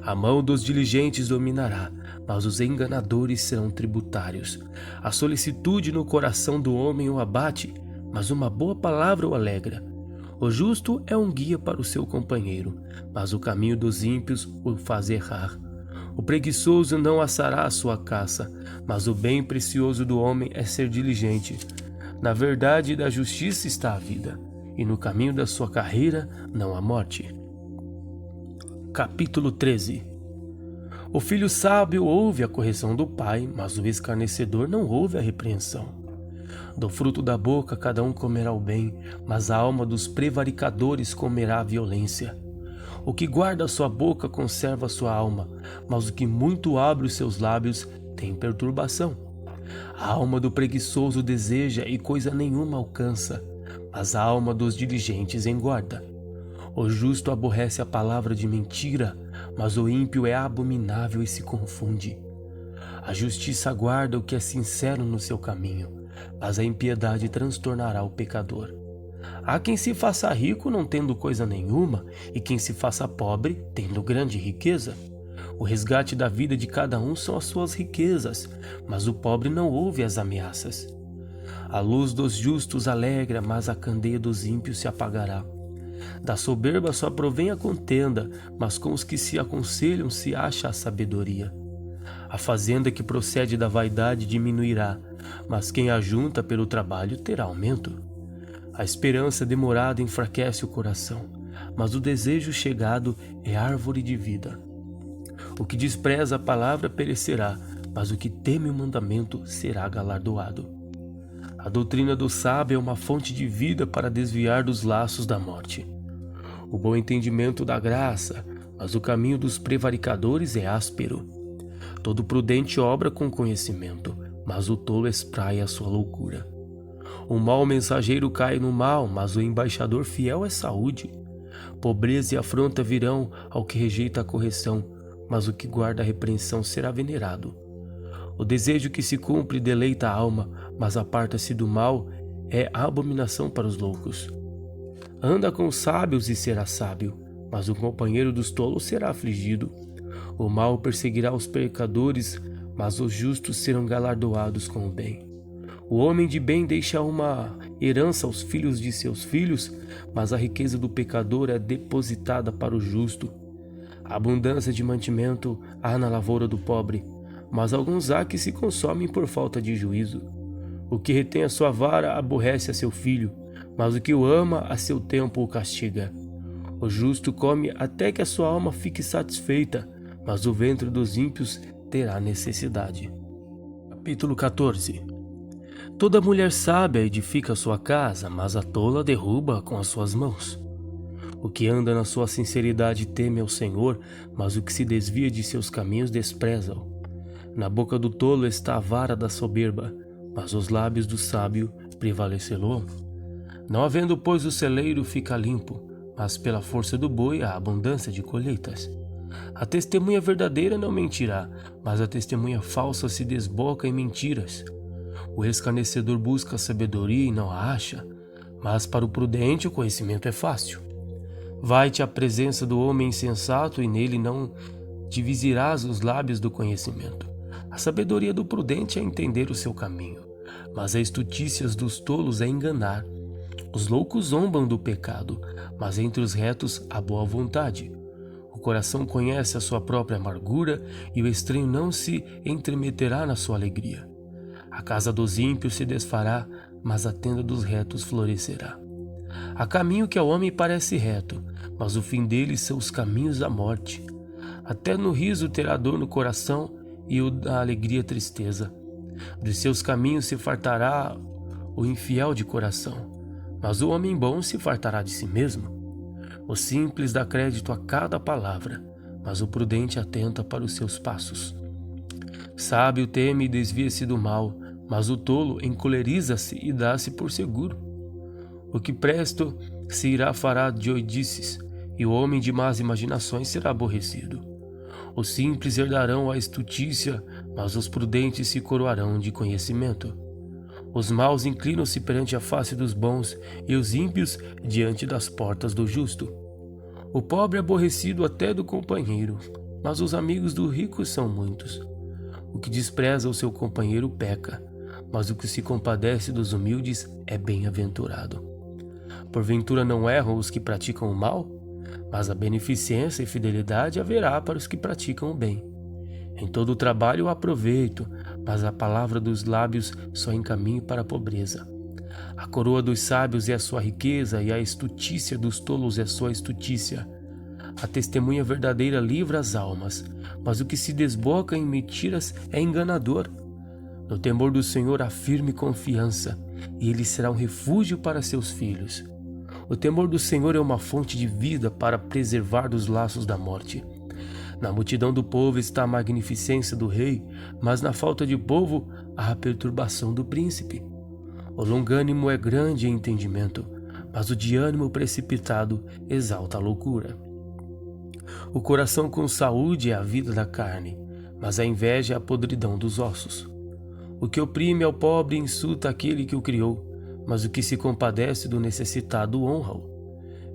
A mão dos diligentes dominará, mas os enganadores serão tributários. A solicitude no coração do homem o abate, mas uma boa palavra o alegra. O justo é um guia para o seu companheiro, mas o caminho dos ímpios o faz errar. O preguiçoso não assará a sua caça, mas o bem precioso do homem é ser diligente. Na verdade da justiça está a vida, e no caminho da sua carreira não há morte. Capítulo 13. O filho sábio ouve a correção do pai, mas o escarnecedor não ouve a repreensão. Do fruto da boca cada um comerá o bem, mas a alma dos prevaricadores comerá a violência. O que guarda a sua boca conserva a sua alma, mas o que muito abre os seus lábios tem perturbação. A alma do preguiçoso deseja e coisa nenhuma alcança, mas a alma dos diligentes engorda. O justo aborrece a palavra de mentira, mas o ímpio é abominável e se confunde. A justiça guarda o que é sincero no seu caminho, mas a impiedade transtornará o pecador. Há quem se faça rico não tendo coisa nenhuma, e quem se faça pobre tendo grande riqueza. O resgate da vida de cada um são as suas riquezas, mas o pobre não ouve as ameaças. A luz dos justos alegra, mas a candeia dos ímpios se apagará. Da soberba só provém a contenda, mas com os que se aconselham se acha a sabedoria. A fazenda que procede da vaidade diminuirá, mas quem ajunta pelo trabalho terá aumento. A esperança demorada enfraquece o coração, mas o desejo chegado é árvore de vida. O que despreza a palavra perecerá, mas o que teme o mandamento será galardoado. A doutrina do sábio é uma fonte de vida para desviar dos laços da morte. O bom entendimento dá graça, mas o caminho dos prevaricadores é áspero. Todo prudente obra com conhecimento, mas o tolo espraia a sua loucura. O mau mensageiro cai no mal, mas o embaixador fiel é saúde. Pobreza e afronta virão ao que rejeita a correção, mas o que guarda a repreensão será venerado. O desejo que se cumpre deleita a alma, mas aparta-se do mal é abominação para os loucos. Anda com os sábios e será sábio, mas o companheiro dos tolos será afligido. O mal perseguirá os pecadores, mas os justos serão galardoados com o bem. O homem de bem deixa uma herança aos filhos de seus filhos, mas a riqueza do pecador é depositada para o justo. A abundância de mantimento há na lavoura do pobre, mas alguns há que se consomem por falta de juízo. O que retém a sua vara aborrece a seu filho, mas o que o ama a seu tempo o castiga. O justo come até que a sua alma fique satisfeita, mas o ventre dos ímpios terá necessidade. Capítulo 14. Toda mulher sábia edifica sua casa, mas a tola derruba com as suas mãos. O que anda na sua sinceridade teme ao Senhor, mas o que se desvia de seus caminhos despreza-o. Na boca do tolo está a vara da soberba, mas os lábios do sábio prevalecerão. Não havendo, pois, o celeiro fica limpo, mas pela força do boi há abundância de colheitas. A testemunha verdadeira não mentirá, mas a testemunha falsa se desboca em mentiras. O escarnecedor busca a sabedoria e não a acha, mas para o prudente o conhecimento é fácil. Vai-te à presença do homem insensato e nele não divisirás os lábios do conhecimento. A sabedoria do prudente é entender o seu caminho, mas a estutícia dos tolos é enganar. Os loucos zombam do pecado, mas entre os retos há boa vontade. O coração conhece a sua própria amargura e o estranho não se entremeterá na sua alegria. A casa dos ímpios se desfará, mas a tenda dos retos florescerá. Há caminho que ao homem parece reto, mas o fim dele são os caminhos da morte. Até no riso terá dor no coração e o da alegria tristeza. Dos seus caminhos se fartará o infiel de coração, mas o homem bom se fartará de si mesmo. O simples dá crédito a cada palavra, mas o prudente atenta para os seus passos. Sábio teme e desvia-se do mal, mas o tolo encoleriza-se e dá-se por seguro. O que presto se irá fará doidices, e o homem de más imaginações será aborrecido. Os simples herdarão a estutícia, mas os prudentes se coroarão de conhecimento. Os maus inclinam-se perante a face dos bons, e os ímpios diante das portas do justo. O pobre é aborrecido até do companheiro, mas os amigos do rico são muitos. O que despreza o seu companheiro peca, mas o que se compadece dos humildes é bem-aventurado. Porventura não erram os que praticam o mal? Mas a beneficência e fidelidade haverá para os que praticam o bem. Em todo o trabalho há proveito, mas a palavra dos lábios só encaminha para a pobreza. A coroa dos sábios é a sua riqueza, e a estutícia dos tolos é sua estutícia. A testemunha verdadeira livra as almas, mas o que se desboca em mentiras é enganador. No temor do Senhor há firme confiança, e ele será um refúgio para seus filhos. O temor do Senhor é uma fonte de vida para preservar dos laços da morte. Na multidão do povo está a magnificência do rei, mas na falta de povo há a perturbação do príncipe. O longânimo é grande em entendimento, mas o de ânimo precipitado exalta a loucura. O coração com saúde é a vida da carne, mas a inveja é a podridão dos ossos. O que oprime ao pobre insulta aquele que o criou, mas o que se compadece do necessitado honra-o.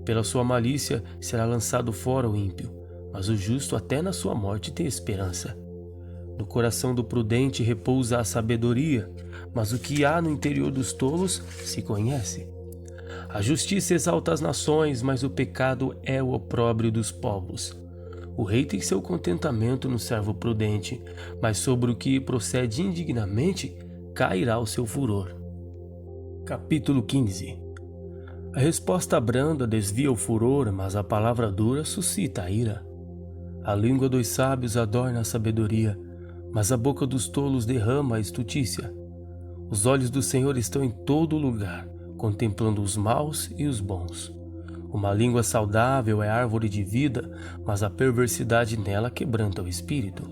Pela sua malícia será lançado fora o ímpio, mas o justo até na sua morte tem esperança. No coração do prudente repousa a sabedoria, mas o que há no interior dos tolos se conhece. A justiça exalta as nações, mas o pecado é o opróbrio dos povos. O rei tem seu contentamento no servo prudente, mas sobre o que procede indignamente cairá o seu furor. Capítulo 15. A resposta branda desvia o furor, mas a palavra dura suscita a ira. A língua dos sábios adorna a sabedoria, mas a boca dos tolos derrama a estutícia. Os olhos do Senhor estão em todo lugar, contemplando os maus e os bons. Uma língua saudável é árvore de vida, mas a perversidade nela quebranta o espírito.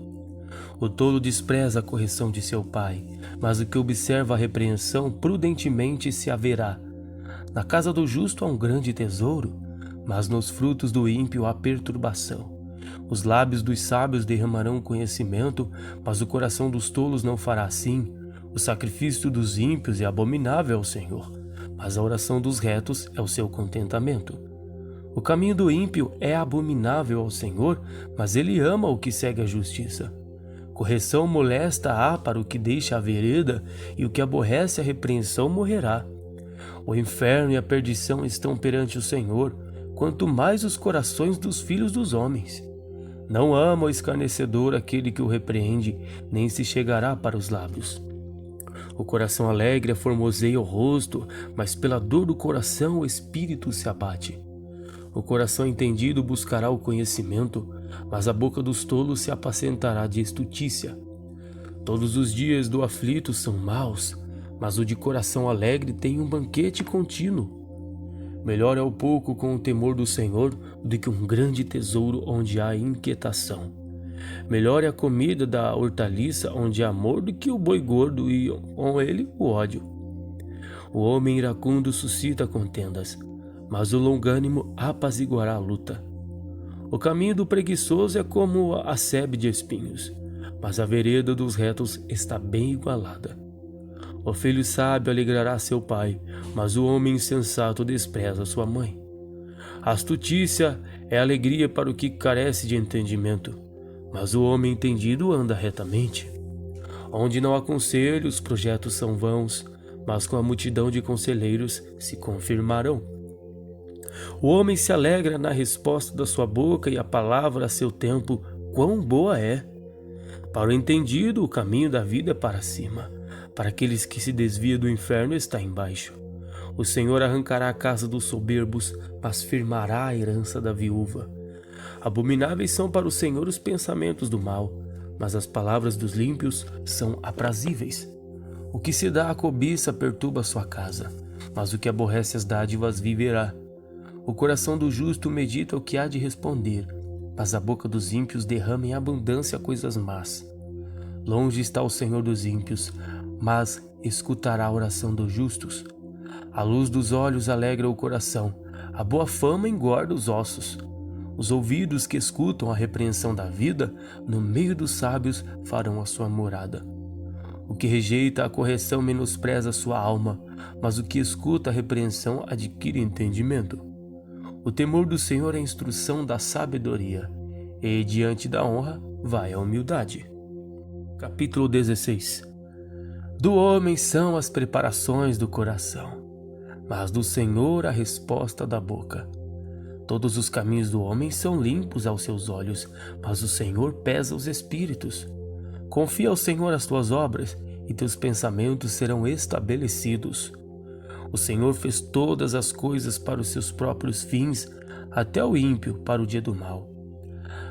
O tolo despreza a correção de seu pai, mas o que observa a repreensão prudentemente se haverá. Na casa do justo há um grande tesouro, mas nos frutos do ímpio há perturbação. Os lábios dos sábios derramarão conhecimento, mas o coração dos tolos não fará assim. O sacrifício dos ímpios é abominável ao Senhor, mas a oração dos retos é o seu contentamento. O caminho do ímpio é abominável ao Senhor, mas ele ama o que segue a justiça. Correção molesta há para o que deixa a vereda, e o que aborrece a repreensão morrerá. O inferno e a perdição estão perante o Senhor, quanto mais os corações dos filhos dos homens. Não ama o escarnecedor aquele que o repreende, nem se chegará para os lábios. O coração alegre formoseia o rosto, mas pela dor do coração o espírito se abate. O coração entendido buscará o conhecimento, mas a boca dos tolos se apacentará de estutícia. Todos os dias do aflito são maus, mas o de coração alegre tem um banquete contínuo. Melhor é o pouco com o temor do Senhor do que um grande tesouro onde há inquietação. Melhor é a comida da hortaliça onde há amor do que o boi gordo e com ele o ódio. O homem iracundo suscita contendas, mas o longânimo apaziguará a luta. O caminho do preguiçoso é como a sebe de espinhos, mas a vereda dos retos está bem igualada. O filho sábio alegrará seu pai, mas o homem insensato despreza sua mãe. A astutícia é alegria para o que carece de entendimento, mas o homem entendido anda retamente. Onde não há conselho, os projetos são vãos, mas com a multidão de conselheiros se confirmarão. O homem se alegra na resposta da sua boca, e a palavra a seu tempo, quão boa é. Para o entendido, o caminho da vida é para cima. Para aqueles que se desviam do inferno está embaixo. O Senhor arrancará a casa dos soberbos, mas firmará a herança da viúva. Abomináveis são para o Senhor os pensamentos do mal, mas as palavras dos ímpios são aprazíveis. O que se dá à cobiça perturba sua casa, mas o que aborrece as dádivas viverá. O coração do justo medita o que há de responder, mas a boca dos ímpios derrama em abundância coisas más. Longe está o Senhor dos ímpios, mas escutará a oração dos justos. A luz dos olhos alegra o coração, a boa fama engorda os ossos. Os ouvidos que escutam a repreensão da vida, no meio dos sábios farão a sua morada. O que rejeita a correção menospreza sua alma, mas o que escuta a repreensão adquire entendimento. O temor do Senhor é a instrução da sabedoria, e diante da honra vai a humildade. Capítulo 16. Do homem são as preparações do coração, mas do Senhor a resposta da boca. Todos os caminhos do homem são limpos aos seus olhos, mas o Senhor pesa os espíritos. Confia ao Senhor as tuas obras, e teus pensamentos serão estabelecidos. O Senhor fez todas as coisas para os seus próprios fins, até o ímpio para o dia do mal.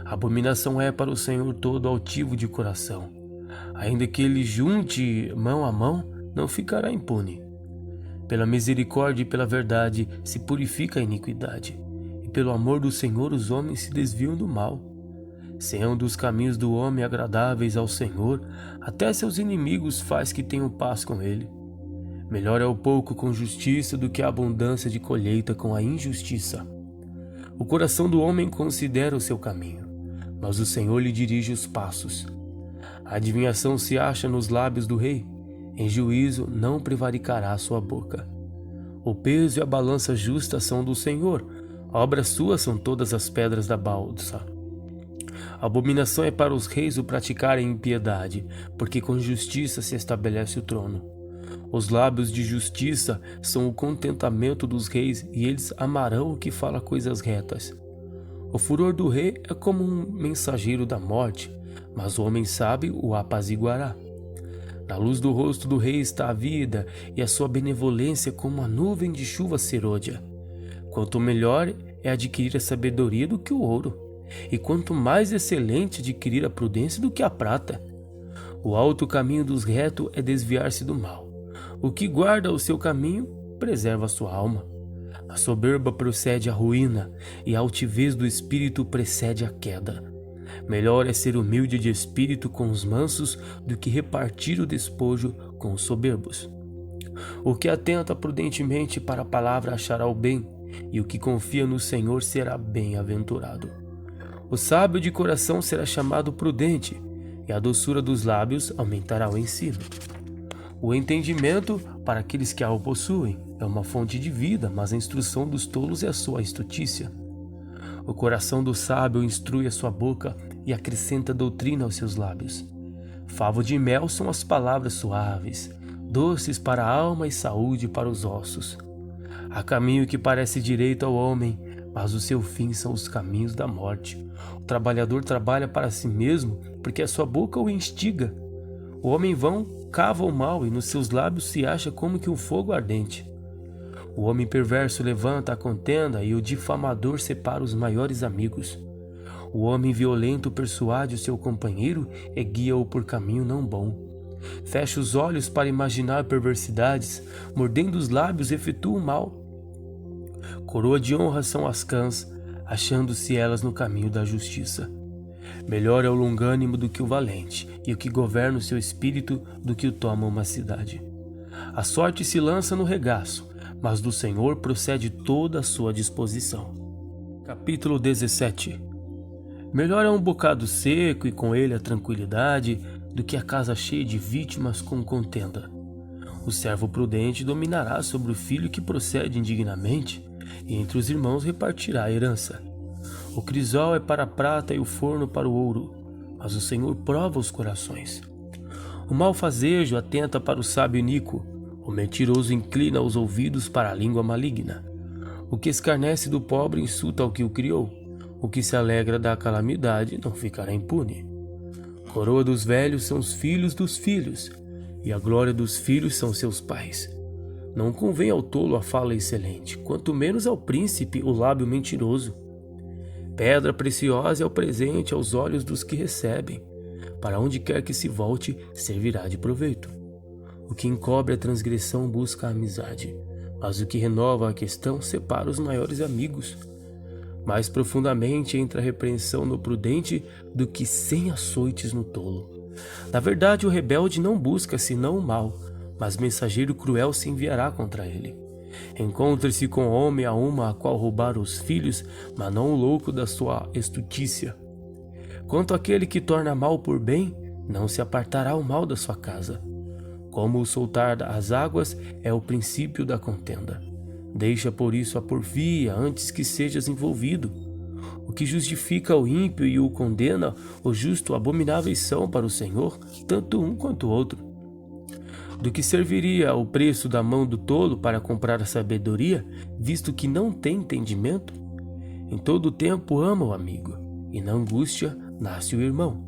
Abominação é para o Senhor todo altivo de coração. Ainda que ele junte mão a mão, não ficará impune. Pela misericórdia e pela verdade se purifica a iniquidade, e pelo amor do Senhor os homens se desviam do mal. Sendo os caminhos do homem agradáveis ao Senhor, até seus inimigos faz que tenham paz com ele. Melhor é o pouco com justiça do que a abundância de colheita com a injustiça. O coração do homem considera o seu caminho, mas o Senhor lhe dirige os passos. A adivinhação se acha nos lábios do rei, em juízo não prevaricará sua boca. O peso e a balança justa são do Senhor, obras suas são todas as pedras da balsa. Abominação é para os reis o praticarem impiedade, porque com justiça se estabelece o trono. Os lábios de justiça são o contentamento dos reis, e eles amarão o que fala coisas retas. O furor do rei é como um mensageiro da morte, mas o homem sábio o apaziguará. Na luz do rosto do rei está a vida, e a sua benevolência como a nuvem de chuva serôdia. Quanto melhor é adquirir a sabedoria do que o ouro, e quanto mais excelente adquirir a prudência do que a prata. O alto caminho dos retos é desviar-se do mal. O que guarda o seu caminho preserva a sua alma. A soberba procede à ruína, e a altivez do espírito precede a queda. Melhor é ser humilde de espírito com os mansos do que repartir o despojo com os soberbos. O que atenta prudentemente para a palavra achará o bem, e o que confia no Senhor será bem-aventurado. O sábio de coração será chamado prudente, e a doçura dos lábios aumentará o ensino. O entendimento, para aqueles que a o possuem, é uma fonte de vida, mas a instrução dos tolos é a sua estutícia. O coração do sábio instrui a sua boca e acrescenta doutrina aos seus lábios. Favo de mel são as palavras suaves, doces para a alma e saúde para os ossos. Há caminho que parece direito ao homem, mas o seu fim são os caminhos da morte. O trabalhador trabalha para si mesmo, porque a sua boca o instiga. O homem vão cava o mal, e nos seus lábios se acha como que um fogo ardente. O homem perverso levanta a contenda, e o difamador separa os maiores amigos. O homem violento persuade o seu companheiro e guia-o por caminho não bom. Fecha os olhos para imaginar perversidades, mordendo os lábios efetua o mal. Coroa de honra são as cãs, achando-se elas no caminho da justiça. Melhor é o longânimo do que o valente, e o que governa o seu espírito do que o toma uma cidade. A sorte se lança no regaço, mas do Senhor procede toda a sua disposição. Capítulo 17. Melhor é um bocado seco e com ele a tranquilidade, do que a casa cheia de vítimas com contenda. O servo prudente dominará sobre o filho que procede indignamente, e entre os irmãos repartirá a herança. O crisol é para a prata e o forno para o ouro, mas o Senhor prova os corações. O malfazejo atenta para o sábio iníquo, o mentiroso inclina os ouvidos para a língua maligna. O que escarnece do pobre insulta ao que o criou, o que se alegra da calamidade não ficará impune. Coroa dos velhos são os filhos dos filhos, e a glória dos filhos são seus pais. Não convém ao tolo a fala excelente, quanto menos ao príncipe o lábio mentiroso. Pedra preciosa é o presente aos olhos dos que recebem. Para onde quer que se volte, servirá de proveito. O que encobre a transgressão busca a amizade, mas o que renova a questão separa os maiores amigos. Mais profundamente entra a repreensão no prudente do que 100 açoites no tolo. Na verdade, o rebelde não busca senão o mal, mas mensageiro cruel se enviará contra ele. Encontre-se com homem a uma a qual roubar os filhos, mas não o louco da sua estutícia. Quanto àquele que torna mal por bem, não se apartará o mal da sua casa. Como o soltar as águas é o princípio da contenda. Deixa por isso a porfia antes que sejas envolvido. O que justifica o ímpio e o condena, o justo, abomináveis são para o Senhor, tanto um quanto o outro. Do que serviria o preço da mão do tolo para comprar a sabedoria, visto que não tem entendimento? Em todo o tempo ama o amigo, e na angústia nasce o irmão.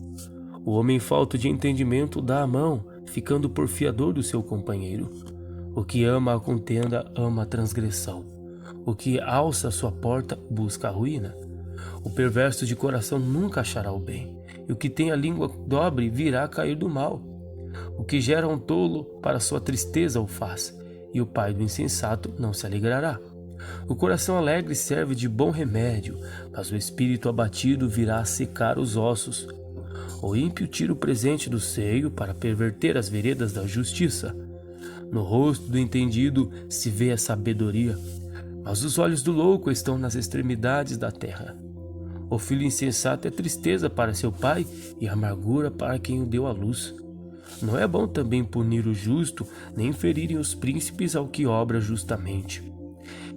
O homem falto de entendimento dá a mão, ficando por fiador do seu companheiro. O que ama a contenda ama a transgressão. O que alça a sua porta busca a ruína. O perverso de coração nunca achará o bem, e o que tem a língua dobre virá a cair do mal. O que gera um tolo para sua tristeza o faz, e o pai do insensato não se alegrará. O coração alegre serve de bom remédio, mas o espírito abatido virá a secar os ossos. O ímpio tira o presente do seio para perverter as veredas da justiça. No rosto do entendido se vê a sabedoria, mas os olhos do louco estão nas extremidades da terra. O filho insensato é tristeza para seu pai e amargura para quem o deu à luz. Não é bom também punir o justo, nem ferirem os príncipes ao que obra justamente.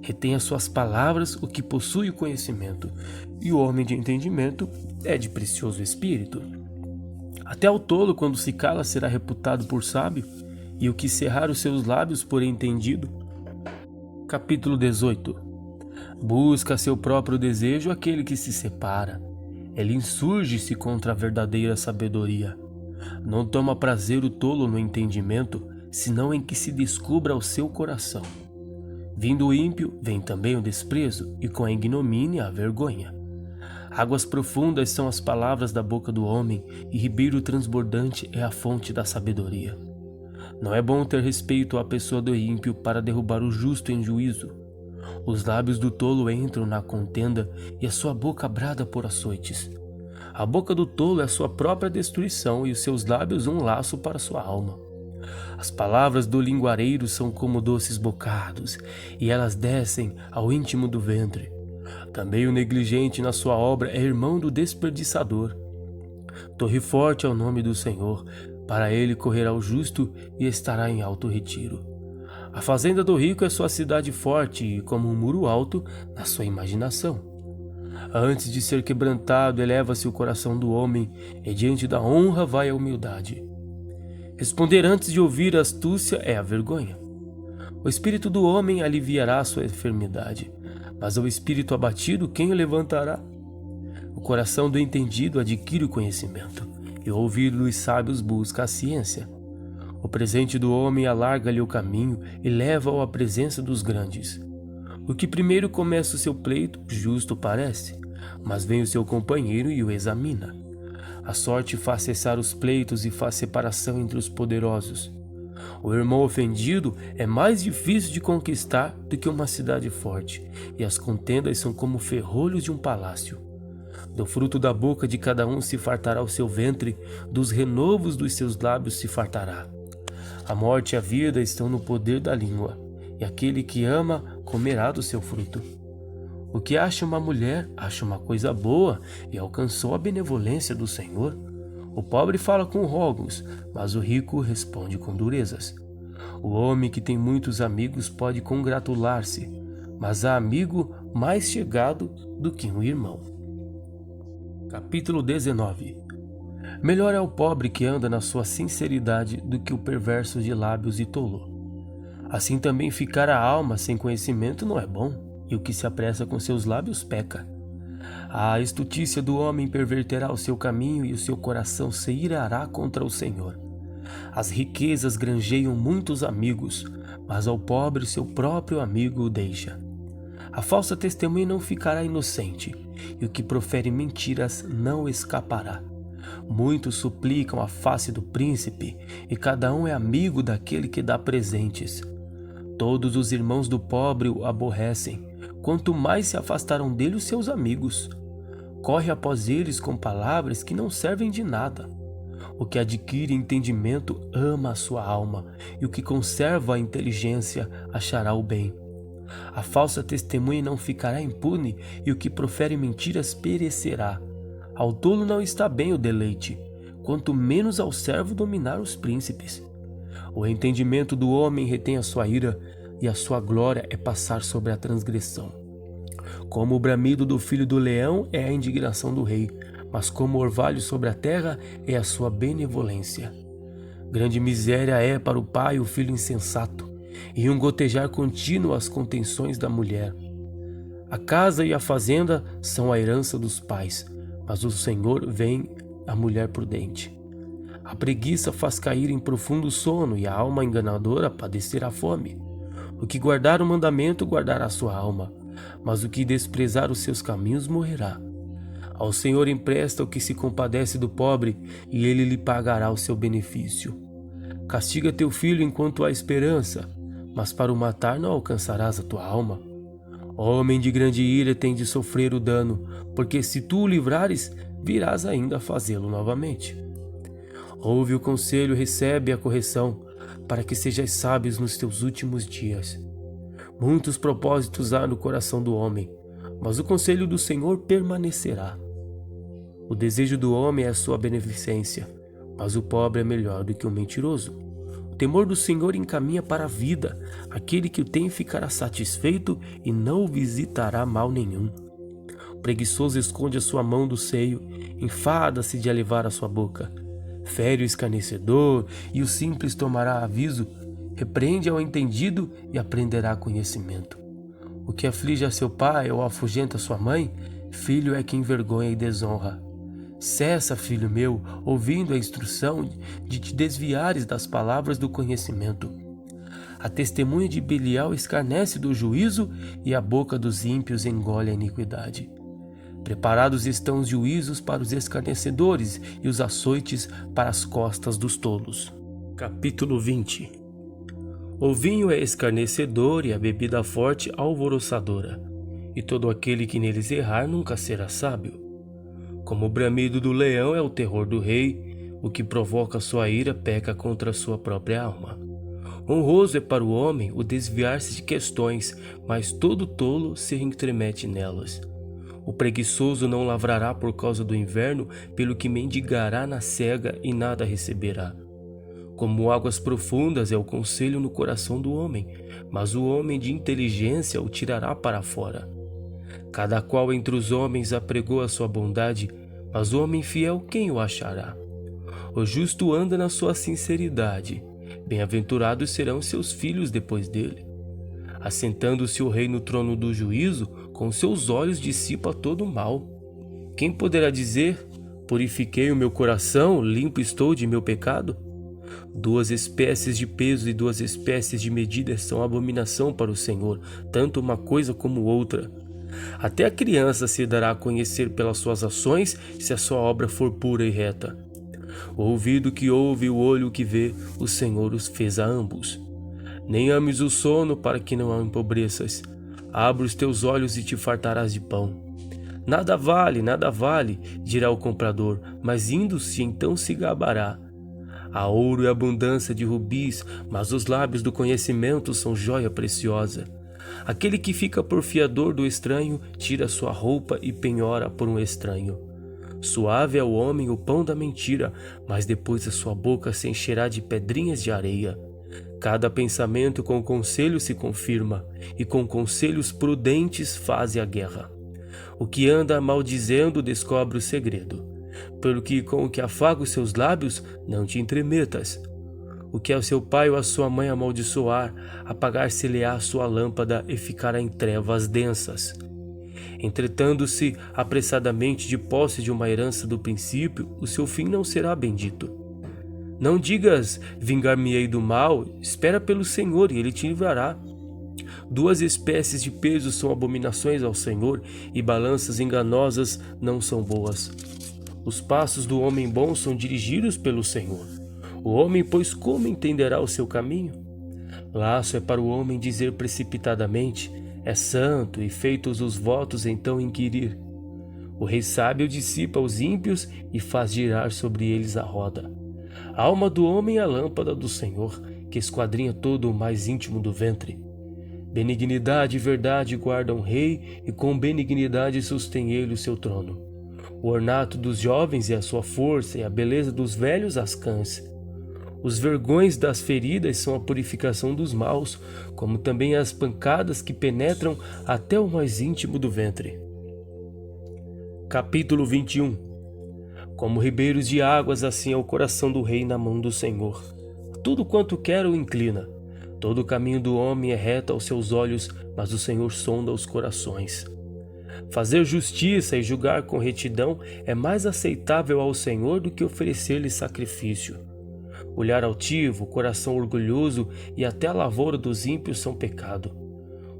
Retém as suas palavras o que possui o conhecimento, e o homem de entendimento é de precioso espírito. Até o tolo, quando se cala, será reputado por sábio, e o que cerrar os seus lábios por entendido. Capítulo 18. Busca seu próprio desejo aquele que se separa. Ele insurge-se contra a verdadeira sabedoria. Não toma prazer o tolo no entendimento, senão em que se descubra o seu coração. Vindo o ímpio, vem também o desprezo, e com a ignomínia a vergonha. Águas profundas são as palavras da boca do homem, e ribeiro transbordante é a fonte da sabedoria. Não é bom ter respeito à pessoa do ímpio para derrubar o justo em juízo. Os lábios do tolo entram na contenda, e a sua boca brada por açoites. A boca do tolo é a sua própria destruição, e os seus lábios um laço para sua alma. As palavras do linguareiro são como doces bocados, e elas descem ao íntimo do ventre. Também o negligente na sua obra é irmão do desperdiçador. Torre forte é o nome do Senhor, para ele correrá o justo e estará em alto retiro. A fazenda do rico é sua cidade forte, e como um muro alto na sua imaginação. Antes de ser quebrantado, eleva-se o coração do homem, e diante da honra vai a humildade. Responder antes de ouvir a astúcia é a vergonha. O espírito do homem aliviará a sua enfermidade, mas ao espírito abatido quem o levantará? O coração do entendido adquire o conhecimento, e o ouvido dos sábios busca a ciência. O presente do homem alarga-lhe o caminho e leva-o à presença dos grandes. O que primeiro começa o seu pleito, justo parece, mas vem o seu companheiro e o examina. A sorte faz cessar os pleitos e faz separação entre os poderosos. O irmão ofendido é mais difícil de conquistar do que uma cidade forte, e as contendas são como ferrolhos de um palácio. Do fruto da boca de cada um se fartará o seu ventre, dos renovos dos seus lábios se fartará. A morte e a vida estão no poder da língua, e aquele que ama comerá do seu fruto. O que acha uma mulher, acha uma coisa boa e alcançou a benevolência do Senhor. O pobre fala com rogos, mas o rico responde com durezas. O homem que tem muitos amigos pode congratular-se, mas há amigo mais chegado do que um irmão. Capítulo 19. Melhor é o pobre que anda na sua sinceridade do que o perverso de lábios e tolo. Assim também ficar a alma sem conhecimento não é bom, e o que se apressa com seus lábios peca. A estutícia do homem perverterá o seu caminho, e o seu coração se irará contra o Senhor. As riquezas granjeiam muitos amigos, mas ao pobre seu próprio amigo o deixa. A falsa testemunha não ficará inocente, e o que profere mentiras não escapará. Muitos suplicam a face do príncipe, e cada um é amigo daquele que dá presentes. Todos os irmãos do pobre o aborrecem, quanto mais se afastaram dele os seus amigos. Corre após eles com palavras que não servem de nada. O que adquire entendimento ama a sua alma, e o que conserva a inteligência achará o bem. A falsa testemunha não ficará impune, e o que profere mentiras perecerá. Ao tolo não está bem o deleite, quanto menos ao servo dominar os príncipes. O entendimento do homem retém a sua ira, e a sua glória é passar sobre a transgressão. Como o bramido do filho do leão é a indignação do rei, mas como o orvalho sobre a terra é a sua benevolência. Grande miséria é para o pai o filho insensato, e um gotejar contínuo as contenções da mulher. A casa e a fazenda são a herança dos pais, mas o Senhor vem a mulher prudente. A preguiça faz cair em profundo sono, e a alma enganadora padecerá fome. O que guardar o mandamento guardará sua alma, mas o que desprezar os seus caminhos morrerá. Ao Senhor empresta o que se compadece do pobre, e ele lhe pagará o seu benefício. Castiga teu filho enquanto há esperança, mas para o matar não alcançarás a tua alma. Homem de grande ira tem de sofrer o dano, porque se tu o livrares, virás ainda a fazê-lo novamente. Ouve o conselho, recebe a correção, para que sejais sábios nos teus últimos dias. Muitos propósitos há no coração do homem, mas o conselho do Senhor permanecerá. O desejo do homem é a sua beneficência, mas o pobre é melhor do que o mentiroso. O temor do Senhor encaminha para a vida, aquele que o tem ficará satisfeito e não o visitará mal nenhum. O preguiçoso esconde a sua mão do seio, enfada-se de alivar a sua boca. Fere o escarnecedor, e o simples tomará aviso. Repreende ao entendido e aprenderá conhecimento. O que aflige a seu pai ou afugenta sua mãe, filho é que envergonha e desonra. Cessa, filho meu, ouvindo a instrução, de te desviares das palavras do conhecimento. A testemunha de Belial escarnece do juízo, e a boca dos ímpios engole a iniquidade. Preparados estão os juízos para os escarnecedores, e os açoites para as costas dos tolos. Capítulo 20. O vinho é escarnecedor, e a bebida forte alvoroçadora, e todo aquele que neles errar nunca será sábio. Como o bramido do leão é o terror do rei, o que provoca sua ira peca contra sua própria alma. Honroso é para o homem o desviar-se de questões, mas todo tolo se entremete nelas. O preguiçoso não lavrará por causa do inverno, pelo que mendigará na cega e nada receberá. Como águas profundas é o conselho no coração do homem, mas o homem de inteligência o tirará para fora. Cada qual entre os homens apregou a sua bondade, mas o homem fiel quem o achará? O justo anda na sua sinceridade, bem-aventurados serão seus filhos depois dele. Assentando-se o rei no trono do juízo, com seus olhos dissipa todo o mal. Quem poderá dizer, purifiquei o meu coração, limpo estou de meu pecado? 2 espécies de peso e 2 espécies de medida são abominação para o Senhor, tanto uma coisa como outra. Até a criança se dará a conhecer pelas suas ações, se a sua obra for pura e reta. O ouvido que ouve e o olho que vê, o Senhor os fez a ambos. Nem ames o sono para que não a empobreças. Abre os teus olhos e te fartarás de pão. Nada vale, dirá o comprador, mas indo-se então se gabará. Há ouro e abundância de rubis, mas os lábios do conhecimento são joia preciosa. Aquele que fica por fiador do estranho, tira sua roupa e penhora por um estranho. Suave é o homem o pão da mentira, mas depois a sua boca se encherá de pedrinhas de areia. Cada pensamento com conselho se confirma, e com conselhos prudentes faze a guerra. O que anda maldizendo descobre o segredo, pelo que com o que afaga os seus lábios não te entremetas. O que ao seu pai ou à sua mãe amaldiçoar, apagar-se-lhe-á a sua lâmpada e ficará em trevas densas. Entretando-se apressadamente de posse de uma herança do princípio, o seu fim não será bendito. Não digas, vingar-me-ei do mal, espera pelo Senhor e ele te livrará. 2 espécies de peso são abominações ao Senhor, e balanças enganosas não são boas. Os passos do homem bom são dirigidos pelo Senhor. O homem, pois, como entenderá o seu caminho? Laço é para o homem dizer precipitadamente, é santo, e feitos os votos então inquirir. O rei sábio dissipa os ímpios e faz girar sobre eles a roda. A alma do homem é a lâmpada do Senhor, que esquadrinha todo o mais íntimo do ventre. Benignidade e verdade guardam o rei, e com benignidade sustém ele o seu trono. O ornato dos jovens é a sua força, e a beleza dos velhos as cães. Os vergões das feridas são a purificação dos maus, como também as pancadas que penetram até o mais íntimo do ventre. Capítulo 21. Como ribeiros de águas, assim é o coração do rei na mão do Senhor. Tudo quanto quer o inclina. Todo o caminho do homem é reto aos seus olhos, mas o Senhor sonda os corações. Fazer justiça e julgar com retidão é mais aceitável ao Senhor do que oferecer-lhe sacrifício. Olhar altivo, coração orgulhoso e até a lavoura dos ímpios são pecado.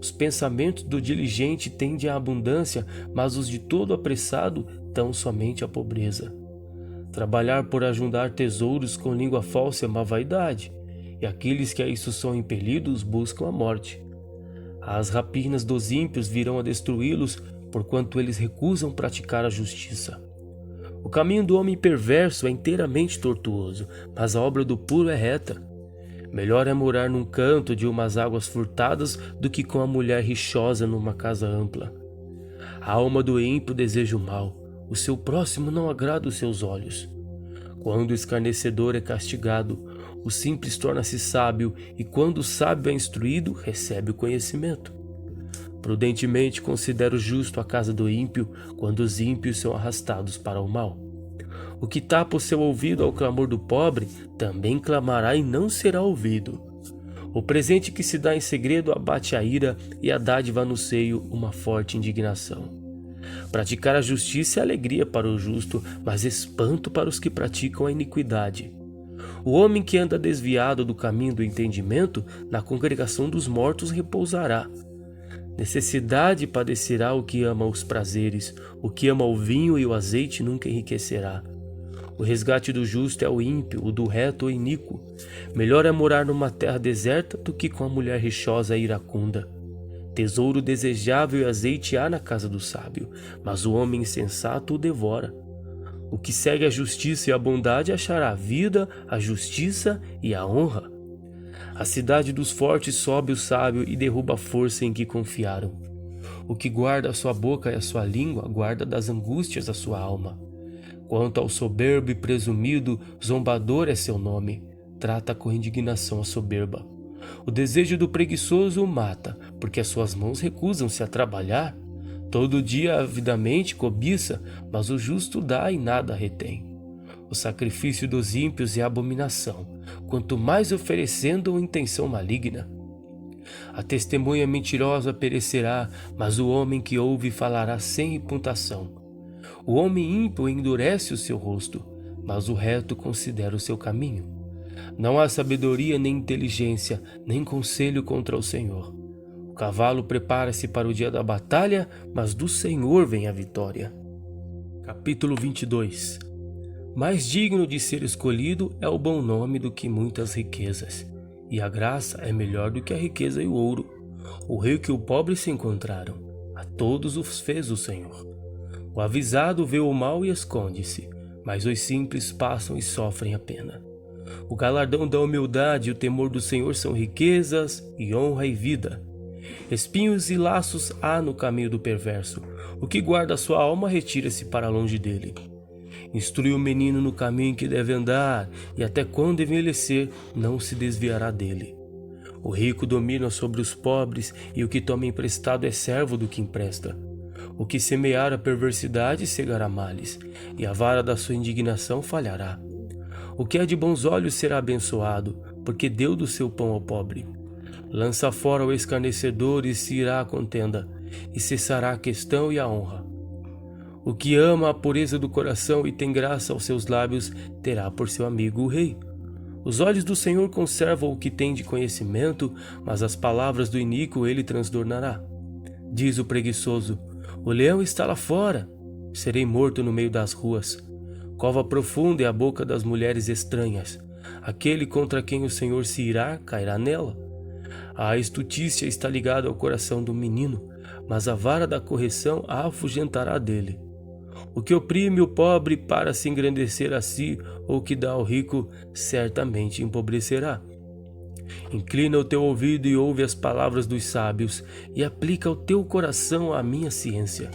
Os pensamentos do diligente tendem à abundância, mas os de todo apressado tão somente à pobreza. Trabalhar por ajuntar tesouros com língua falsa é uma vaidade, e aqueles que a isso são impelidos buscam a morte. As rapinas dos ímpios virão a destruí-los, porquanto eles recusam praticar a justiça. O caminho do homem perverso é inteiramente tortuoso, mas a obra do puro é reta. Melhor é morar num canto de umas águas furtadas do que com a mulher rixosa numa casa ampla. A alma do ímpio deseja o mal, o seu próximo não agrada os seus olhos. Quando o escarnecedor é castigado, o simples torna-se sábio, e quando o sábio é instruído, recebe o conhecimento. Prudentemente considero justo a casa do ímpio, quando os ímpios são arrastados para o mal. O que tapa o seu ouvido ao clamor do pobre, também clamará e não será ouvido. O presente que se dá em segredo abate a ira, e a dádiva no seio uma forte indignação. Praticar a justiça é alegria para o justo, mas espanto para os que praticam a iniquidade. O homem que anda desviado do caminho do entendimento, na congregação dos mortos repousará. Necessidade padecerá o que ama os prazeres, o que ama o vinho e o azeite nunca enriquecerá. O resgate do justo é o ímpio, o do reto o iníquo. Melhor é morar numa terra deserta do que com a mulher rixosa e iracunda. Tesouro desejável e azeite há na casa do sábio, mas o homem insensato o devora. O que segue a justiça e a bondade achará a vida, a justiça e a honra. A cidade dos fortes sobe o sábio e derruba a força em que confiaram. O que guarda a sua boca e a sua língua, guarda das angústias a sua alma. Quanto ao soberbo e presumido, zombador é seu nome. Trata com indignação a soberba. O desejo do preguiçoso o mata, porque as suas mãos recusam-se a trabalhar. Todo dia avidamente cobiça, mas o justo dá e nada retém. O sacrifício dos ímpios é abominação, quanto mais oferecendo intenção maligna. A testemunha mentirosa perecerá, mas o homem que ouve falará sem imputação. O homem ímpio endurece o seu rosto, mas o reto considera o seu caminho. Não há sabedoria nem inteligência, nem conselho contra o Senhor. O cavalo prepara-se para o dia da batalha, mas do Senhor vem a vitória. Capítulo 22. Mais digno de ser escolhido é o bom nome do que muitas riquezas, e a graça é melhor do que a riqueza e o ouro. O rico e o pobre se encontraram, a todos os fez o Senhor. O avisado vê o mal e esconde-se, mas os simples passam e sofrem a pena. O galardão da humildade e o temor do Senhor são riquezas e honra e vida. Espinhos e laços há no caminho do perverso. O que guarda a sua alma retira-se para longe dele. Instrui o menino no caminho que deve andar, e até quando envelhecer não se desviará dele. O rico domina sobre os pobres, e o que toma emprestado é servo do que empresta. O que semear a perversidade cegará males, e a vara da sua indignação falhará. O que é de bons olhos será abençoado, porque deu do seu pão ao pobre. Lança fora o escarnecedor e se irá a contenda, e cessará a questão e a honra. O que ama a pureza do coração e tem graça aos seus lábios, terá por seu amigo o rei. Os olhos do Senhor conservam o que tem de conhecimento, mas as palavras do iníquo ele transtornará. Diz o preguiçoso: o leão está lá fora, serei morto no meio das ruas. Cova profunda é a boca das mulheres estranhas. Aquele contra quem o Senhor se irá, cairá nela. A estutícia está ligada ao coração do menino, mas a vara da correção a afugentará dele. O que oprime o pobre para se engrandecer a si, ou que dá ao rico, certamente empobrecerá. Inclina o teu ouvido e ouve as palavras dos sábios, e aplica o teu coração à minha ciência.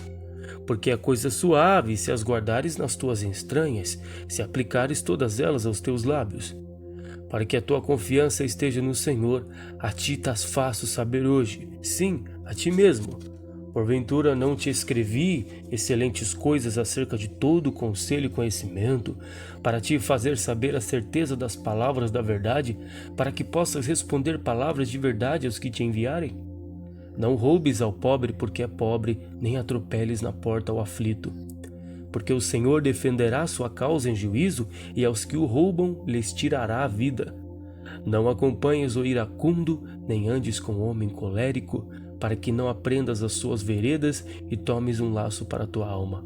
Porque é coisa suave se as guardares nas tuas entranhas, se aplicares todas elas aos teus lábios. Para que a tua confiança esteja no Senhor, a ti tas faço saber hoje, sim, a ti mesmo. Porventura não te escrevi excelentes coisas acerca de todo o conselho e conhecimento, para te fazer saber a certeza das palavras da verdade, para que possas responder palavras de verdade aos que te enviarem? Não roubes ao pobre porque é pobre, nem atropeles na porta ao aflito. Porque o Senhor defenderá sua causa em juízo, e aos que o roubam lhes tirará a vida. Não acompanhes o iracundo, nem andes com o homem colérico, para que não aprendas as suas veredas e tomes um laço para a tua alma.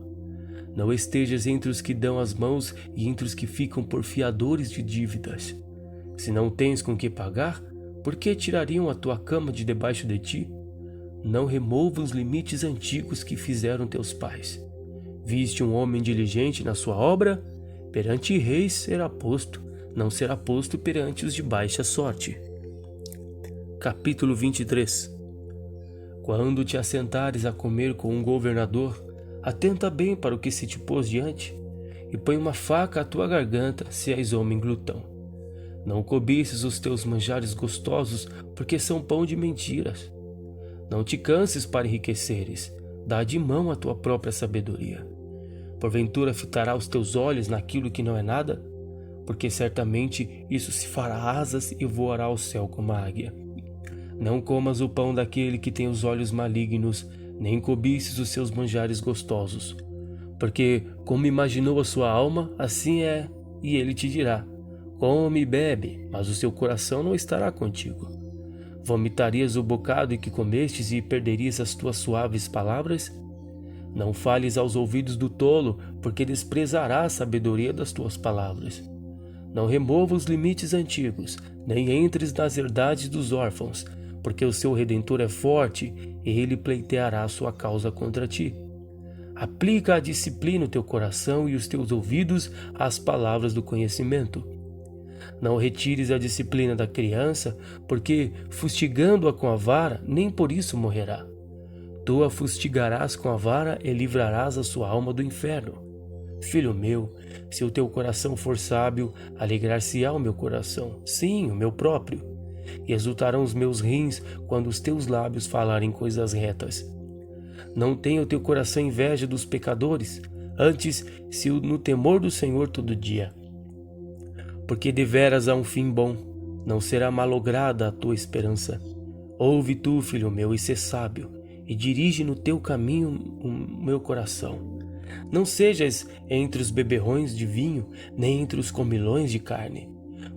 Não estejas entre os que dão as mãos e entre os que ficam por fiadores de dívidas. Se não tens com que pagar, por que tirariam a tua cama de debaixo de ti? Não remova os limites antigos que fizeram teus pais. Viste um homem diligente na sua obra? Perante reis será posto, não será posto perante os de baixa sorte. Capítulo 23. Quando te assentares a comer com um governador, atenta bem para o que se te pôs diante, e põe uma faca à tua garganta, se és homem glutão. Não cobices os teus manjares gostosos, porque são pão de mentiras. Não te canses para enriqueceres, dá de mão a tua própria sabedoria. Porventura fitará os teus olhos naquilo que não é nada? Porque certamente isso se fará asas e voará ao céu como a águia. Não comas o pão daquele que tem os olhos malignos, nem cobices os seus manjares gostosos. Porque, como imaginou a sua alma, assim é, e ele te dirá: come e bebe, mas o seu coração não estará contigo. Vomitarias o bocado em que comestes e perderias as tuas suaves palavras? Não fales aos ouvidos do tolo, porque desprezará a sabedoria das tuas palavras. Não remova os limites antigos, nem entres nas herdades dos órfãos, porque o seu Redentor é forte e ele pleiteará a sua causa contra ti. Aplica a disciplina o teu coração e os teus ouvidos às palavras do conhecimento. Não retires a disciplina da criança, porque, fustigando-a com a vara, nem por isso morrerá. Tu a fustigarás com a vara e livrarás a sua alma do inferno. Filho meu, se o teu coração for sábio, alegrar-se-á o meu coração, sim, o meu próprio. E exultarão os meus rins quando os teus lábios falarem coisas retas. Não tenha o teu coração inveja dos pecadores, antes se no temor do Senhor todo dia. Porque deveras há um fim bom, não será malograda a tua esperança. Ouve tu, filho meu, e sê sábio, e dirige no teu caminho o meu coração. Não sejas entre os beberrões de vinho, nem entre os comilões de carne,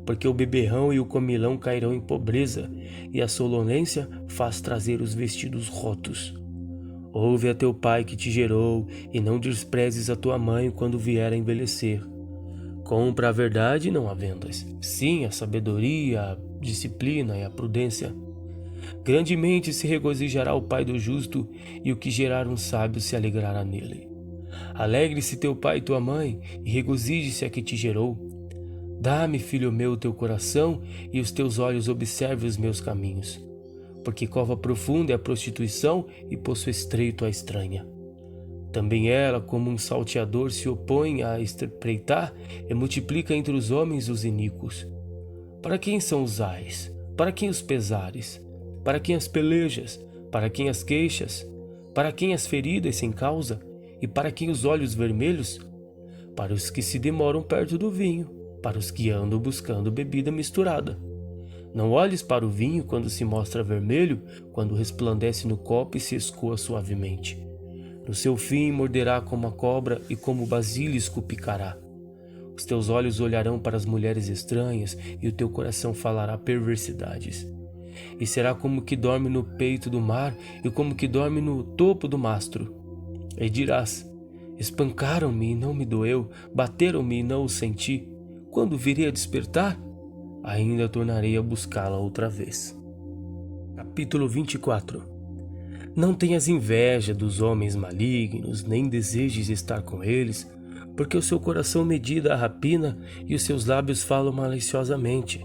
porque o beberrão e o comilão cairão em pobreza, e a solonência faz trazer os vestidos rotos. Ouve a teu pai que te gerou, e não desprezes a tua mãe quando vier a envelhecer. Compra a verdade e não a vendas. Sim, a sabedoria, a disciplina e a prudência. Grandemente se regozijará o pai do justo, e o que gerar um sábio se alegrará nele. Alegre-se teu pai e tua mãe, e regozije-se a que te gerou. Dá-me, filho meu, o teu coração, e os teus olhos observem os meus caminhos. Porque cova profunda é a prostituição, e poço estreito a estranha. Também ela, como um salteador, se opõe a espreitar e multiplica entre os homens os iníquos. Para quem são os ais? Para quem os pesares? Para quem as pelejas? Para quem as queixas? Para quem as feridas sem causa? E para quem os olhos vermelhos? Para os que se demoram perto do vinho, para os que andam buscando bebida misturada. Não olhes para o vinho quando se mostra vermelho, quando resplandece no copo e se escoa suavemente. No seu fim morderá como a cobra e como o basilisco picará. Os teus olhos olharão para as mulheres estranhas e o teu coração falará perversidades. E será como que dorme no peito do mar e como que dorme no topo do mastro. E dirás: espancaram-me e não me doeu, bateram-me e não o senti. Quando virei a despertar, ainda tornarei a buscá-la outra vez. Capítulo 24. Não tenhas inveja dos homens malignos, nem desejes estar com eles, porque o seu coração medida a rapina e os seus lábios falam maliciosamente.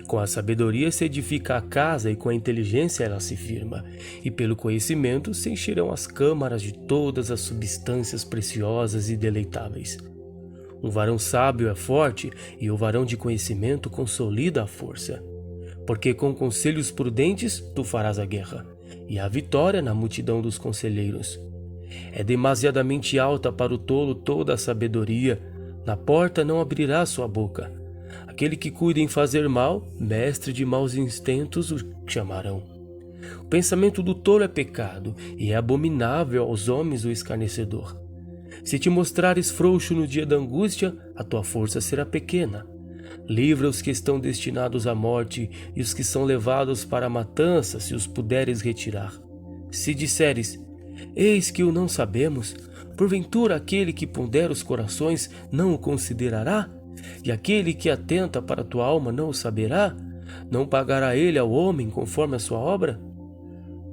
Com a sabedoria se edifica a casa e com a inteligência ela se firma, e pelo conhecimento se encherão as câmaras de todas as substâncias preciosas e deleitáveis. Um varão sábio é forte e o varão de conhecimento consolida a força. Porque com conselhos prudentes tu farás a guerra, e a vitória na multidão dos conselheiros. É demasiadamente alta para o tolo toda a sabedoria, na porta não abrirá sua boca. Aquele que cuida em fazer mal, mestre de maus intentos o chamarão. O pensamento do tolo é pecado, e é abominável aos homens o escarnecedor. Se te mostrares frouxo no dia da angústia, a tua força será pequena. Livra os que estão destinados à morte e os que são levados para a matança, se os puderes retirar. Se disseres, eis que o não sabemos, porventura aquele que pondera os corações não o considerará? E aquele que atenta para a tua alma não o saberá? Não pagará ele ao homem conforme a sua obra?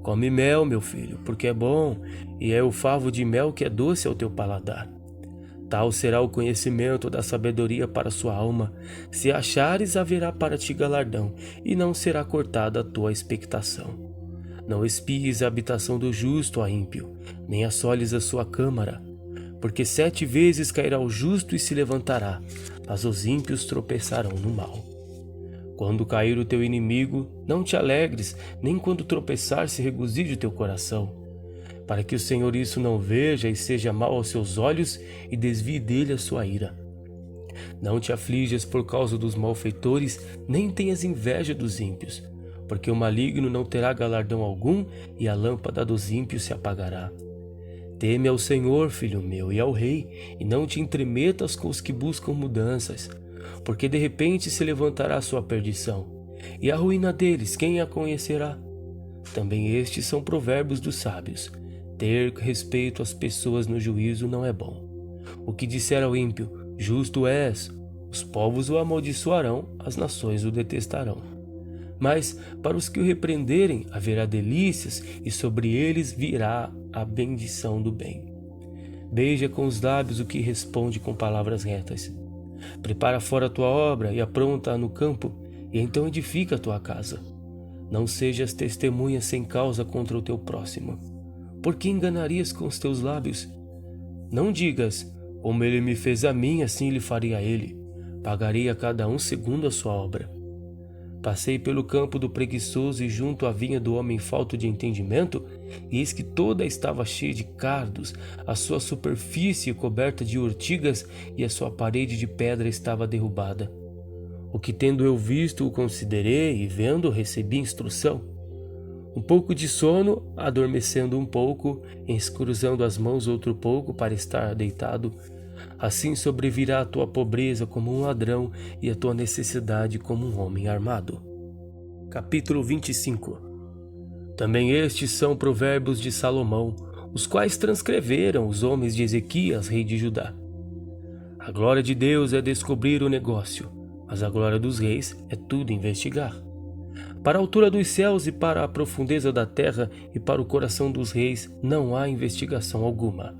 Come mel, meu filho, porque é bom, e é o favo de mel que é doce ao teu paladar. Tal será o conhecimento da sabedoria para a sua alma. Se achares, haverá para ti galardão, e não será cortada a tua expectação. Não espies a habitação do justo, ó ímpio, nem assoles a sua câmara. Porque 7 vezes cairá o justo e se levantará, mas os ímpios tropeçarão no mal. Quando cair o teu inimigo, não te alegres, nem quando tropeçar se regozije o teu coração, para que o Senhor isso não veja e seja mal aos seus olhos e desvie dele a sua ira. Não te aflijas por causa dos malfeitores, nem tenhas inveja dos ímpios, porque o maligno não terá galardão algum e a lâmpada dos ímpios se apagará. Teme ao Senhor, filho meu, e ao rei, e não te entremetas com os que buscam mudanças, porque de repente se levantará a sua perdição, e a ruína deles quem a conhecerá? Também estes são provérbios dos sábios. Ter respeito às pessoas no juízo não é bom. O que disser ao ímpio, justo és, os povos o amaldiçoarão, as nações o detestarão. Mas para os que o repreenderem haverá delícias, e sobre eles virá a bendição do bem. Beija com os lábios o que responde com palavras retas. Prepara fora a tua obra e apronta-a no campo, e então edifica a tua casa. Não sejas testemunha sem causa contra o teu próximo. Por que enganarias com os teus lábios? Não digas, como ele me fez a mim, assim lhe farei a ele. Pagarei a cada um segundo a sua obra. Passei pelo campo do preguiçoso e junto à vinha do homem falto de entendimento, e eis que toda estava cheia de cardos, a sua superfície coberta de urtigas e a sua parede de pedra estava derrubada. O que tendo eu visto o considerei, e vendo recebi instrução. Um pouco de sono, adormecendo um pouco, escruzando as mãos outro pouco para estar deitado. Assim sobrevirá a tua pobreza como um ladrão e a tua necessidade como um homem armado. Capítulo 25. Também estes são provérbios de Salomão, os quais transcreveram os homens de Ezequias, rei de Judá. A glória de Deus é descobrir o negócio, mas a glória dos reis é tudo investigar. Para a altura dos céus e para a profundeza da terra e para o coração dos reis não há investigação alguma.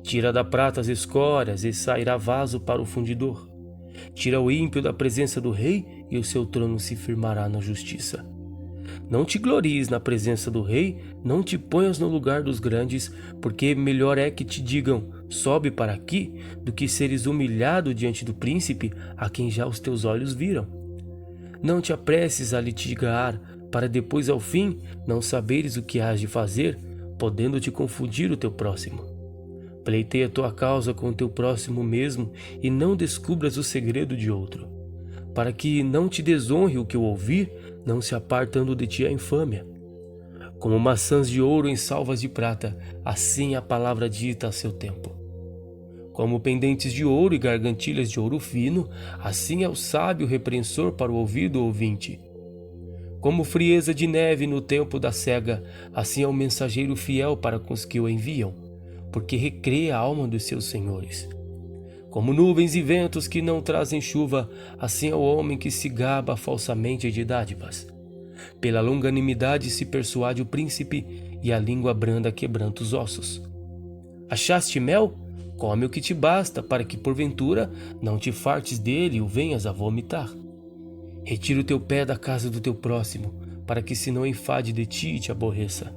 Tira da prata as escórias e sairá vaso para o fundidor. Tira o ímpio da presença do rei e o seu trono se firmará na justiça. Não te glories na presença do rei, não te ponhas no lugar dos grandes, porque melhor é que te digam, sobe para aqui, do que seres humilhado diante do príncipe, a quem já os teus olhos viram. Não te apresses a litigar, para depois ao fim não saberes o que hás de fazer, podendo te confundir o teu próximo. Pleiteia tua causa com o teu próximo mesmo, e não descubras o segredo de outro, para que não te desonre o que eu ouvir, não se apartando de ti a infâmia. Como maçãs de ouro em salvas de prata, assim a palavra dita a seu tempo. Como pendentes de ouro e gargantilhas de ouro fino, assim é o sábio repreensor para o ouvido ouvinte. Como frieza de neve no tempo da cega, assim é o mensageiro fiel para com os que o enviam, porque recreia a alma dos seus senhores. Como nuvens e ventos que não trazem chuva, assim é o homem que se gaba falsamente de dádivas. Pela longanimidade se persuade o príncipe, e a língua branda quebranta os ossos. Achaste mel? Come o que te basta, para que porventura não te fartes dele e o venhas a vomitar. Retira o teu pé da casa do teu próximo, para que se não enfade de ti e te aborreça.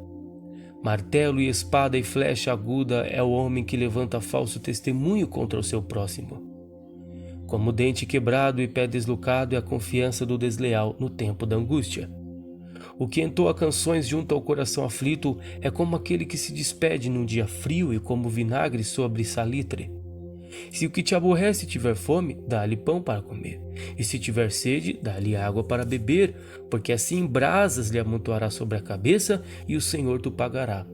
Martelo e espada e flecha aguda é o homem que levanta falso testemunho contra o seu próximo. Como dente quebrado e pé deslocado é a confiança do desleal no tempo da angústia. O que entoa canções junto ao coração aflito é como aquele que se despede num dia frio e como vinagre sobre salitre. Se o que te aborrece tiver fome, dá-lhe pão para comer. E se tiver sede, dá-lhe água para beber, porque assim brasas lhe amontoará sobre a cabeça, e o Senhor tu pagará.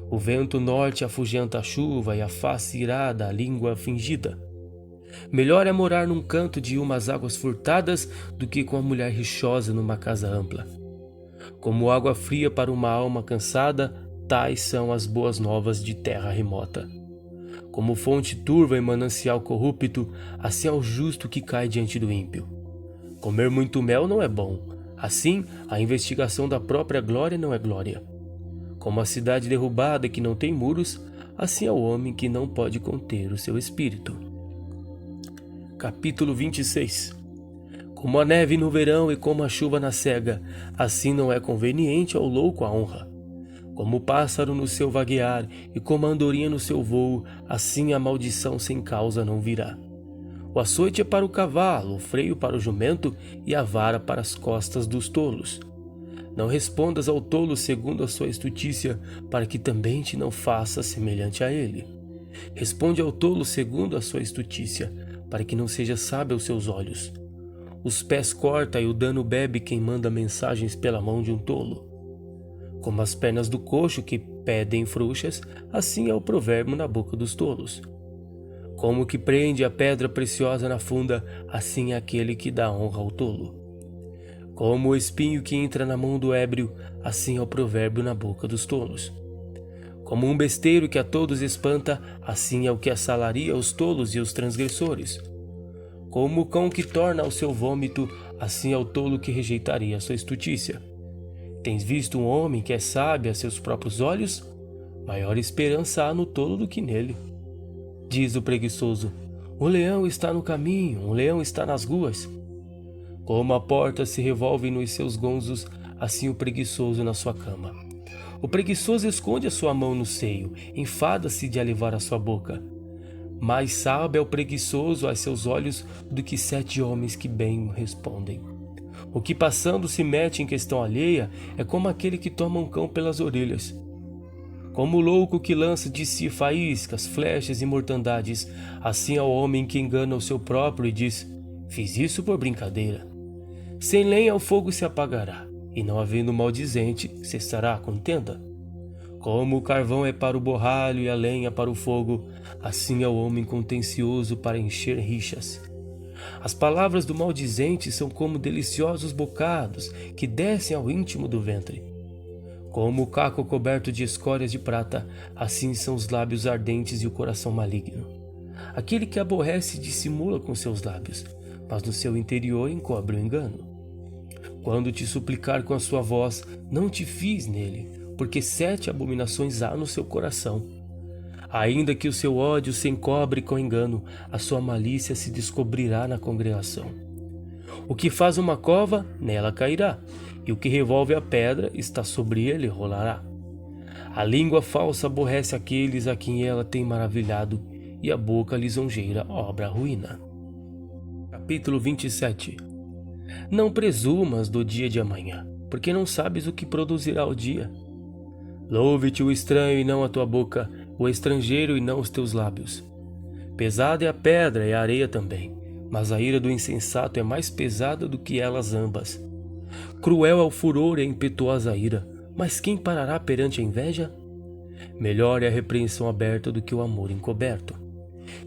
O vento norte afugenta a chuva, e a face irada a língua fingida. Melhor é morar num canto de umas águas furtadas do que com a mulher rixosa numa casa ampla. Como água fria para uma alma cansada, tais são as boas novas de terra remota. Como fonte turva e manancial corrupto, assim é o justo que cai diante do ímpio. Comer muito mel não é bom, assim a investigação da própria glória não é glória. Como a cidade derrubada que não tem muros, assim é o homem que não pode conter o seu espírito. Capítulo 26. Como a neve no verão e como a chuva na cega, assim não é conveniente ao louco a honra. Como o pássaro no seu vaguear e como a andorinha no seu voo, assim a maldição sem causa não virá. O açoite é para o cavalo, o freio para o jumento e a vara para as costas dos tolos. Não respondas ao tolo segundo a sua estutícia, para que também te não faça semelhante a ele. Responde ao tolo segundo a sua estutícia, para que não seja sábio aos seus olhos. Os pés corta e o dano bebe quem manda mensagens pela mão de um tolo. Como as pernas do coxo que pedem frouxas, assim é o provérbio na boca dos tolos. Como que prende a pedra preciosa na funda, assim é aquele que dá honra ao tolo. Como o espinho que entra na mão do ébrio, assim é o provérbio na boca dos tolos. Como um besteiro que a todos espanta, assim é o que assalaria os tolos e os transgressores. Como o cão que torna ao seu vômito, assim é o tolo que rejeitaria a sua estutícia. Tens visto um homem que é sábio a seus próprios olhos? Maior esperança há no tolo do que nele. Diz o preguiçoso: um leão está no caminho, um leão está nas ruas. Como a porta se revolve nos seus gonzos, assim o preguiçoso na sua cama. O preguiçoso esconde a sua mão no seio, enfada-se de alivar a sua boca. Mais sábio é o preguiçoso a seus olhos do que 7 homens que bem respondem. O que passando se mete em questão alheia é como aquele que toma um cão pelas orelhas. Como o louco que lança de si faíscas, flechas e mortandades, assim é o homem que engana o seu próprio e diz: fiz isso por brincadeira. Sem lenha o fogo se apagará, e não havendo maldizente, cessará a contenda. Como o carvão é para o borralho e a lenha para o fogo, assim é o homem contencioso para encher rixas. As palavras do maldizente são como deliciosos bocados que descem ao íntimo do ventre. Como o caco coberto de escórias de prata, assim são os lábios ardentes e o coração maligno. Aquele que aborrece dissimula com seus lábios, mas no seu interior encobre o engano. Quando te suplicar com a sua voz, não te fies nele, porque 7 abominações há no seu coração. Ainda que o seu ódio se encobre com engano, a sua malícia se descobrirá na congregação. O que faz uma cova, nela cairá, e o que revolve a pedra, está sobre ele e rolará. A língua falsa aborrece aqueles a quem ela tem maravilhado, e a boca lisonjeira obra a ruína. Capítulo 27. Não presumas do dia de amanhã, porque não sabes o que produzirá o dia. Louve-te o estranho e não a tua boca, o estrangeiro e não os teus lábios. Pesada é a pedra e a areia também, mas a ira do insensato é mais pesada do que elas ambas. Cruel é o furor e a impetuosa ira, mas quem parará perante a inveja? Melhor é a repreensão aberta do que o amor encoberto.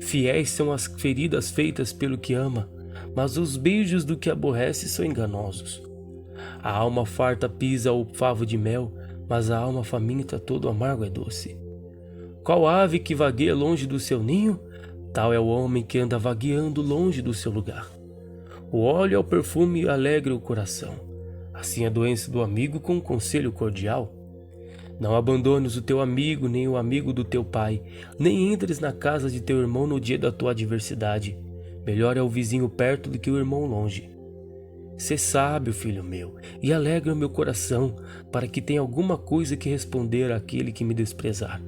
Fiéis são as feridas feitas pelo que ama, mas os beijos do que aborrece são enganosos. A alma farta pisa o favo de mel, mas a alma faminta todo amargo é doce. Qual ave que vagueia longe do seu ninho? Tal é o homem que anda vagueando longe do seu lugar. O óleo é o perfume e alegra o coração. Assim a doença do amigo com um conselho cordial. Não abandones o teu amigo, nem o amigo do teu pai, nem entres na casa de teu irmão no dia da tua adversidade. Melhor é o vizinho perto do que o irmão longe. Sê sábio, filho meu, e alegra o meu coração, para que tenha alguma coisa que responder àquele que me desprezar.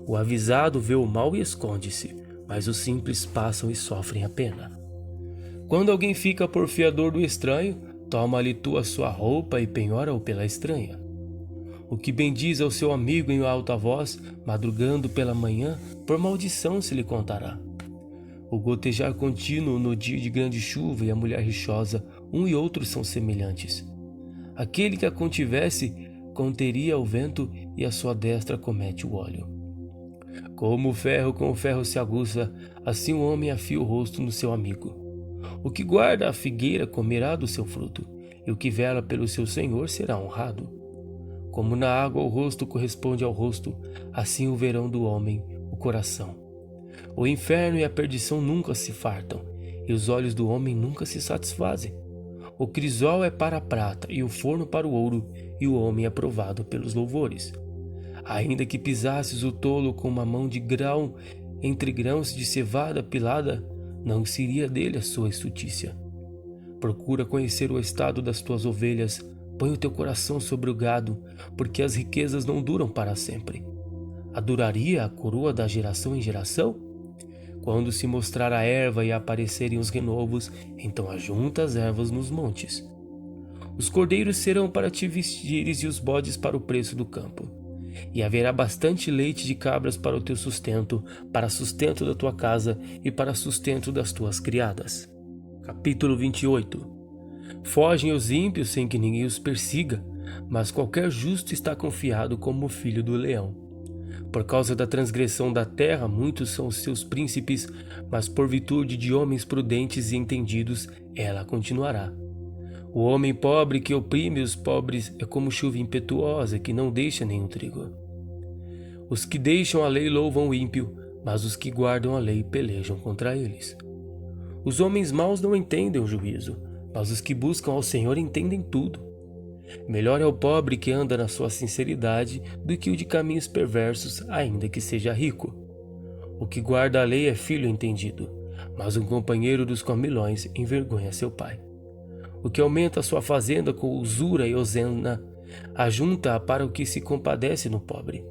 O avisado vê o mal e esconde-se, mas os simples passam e sofrem a pena. Quando alguém fica por fiador do estranho, toma-lhe tu a sua roupa e penhora-o pela estranha. O que bendiz ao seu amigo em alta voz, madrugando pela manhã, por maldição se lhe contará. O gotejar contínuo no dia de grande chuva e a mulher rixosa, um e outro são semelhantes. Aquele que a contivesse conteria o vento e a sua destra comete o óleo. Como o ferro com o ferro se aguça, assim o homem afia o rosto no seu amigo. O que guarda a figueira comerá do seu fruto, e o que vela pelo seu senhor será honrado. Como na água o rosto corresponde ao rosto, assim o verão do homem, o coração. O inferno e a perdição nunca se fartam, e os olhos do homem nunca se satisfazem. O crisol é para a prata, e o forno para o ouro, e o homem é provado pelos louvores. Ainda que pisasses o tolo com uma mão de grão entre grãos de cevada pilada, não seria dele a sua estutícia. Procura conhecer o estado das tuas ovelhas, põe o teu coração sobre o gado, porque as riquezas não duram para sempre. Duraria a coroa da geração em geração? Quando se mostrar a erva e aparecerem os renovos, então ajunta as ervas nos montes. Os cordeiros serão para te vestires e os bodes para o preço do campo. E haverá bastante leite de cabras para o teu sustento, para sustento da tua casa e para sustento das tuas criadas. Capítulo 28. Fogem os ímpios sem que ninguém os persiga, mas qualquer justo está confiado como o filho do leão. Por causa da transgressão da terra, muitos são os seus príncipes, mas por virtude de homens prudentes e entendidos, ela continuará. O homem pobre que oprime os pobres é como chuva impetuosa que não deixa nenhum trigo. Os que deixam a lei louvam o ímpio, mas os que guardam a lei pelejam contra eles. Os homens maus não entendem o juízo, mas os que buscam ao Senhor entendem tudo. Melhor é o pobre que anda na sua sinceridade do que o de caminhos perversos, ainda que seja rico. O que guarda a lei é filho entendido, mas um companheiro dos comilões envergonha seu pai. O que aumenta sua fazenda com usura e ozena, ajunta-a para o que se compadece no pobre.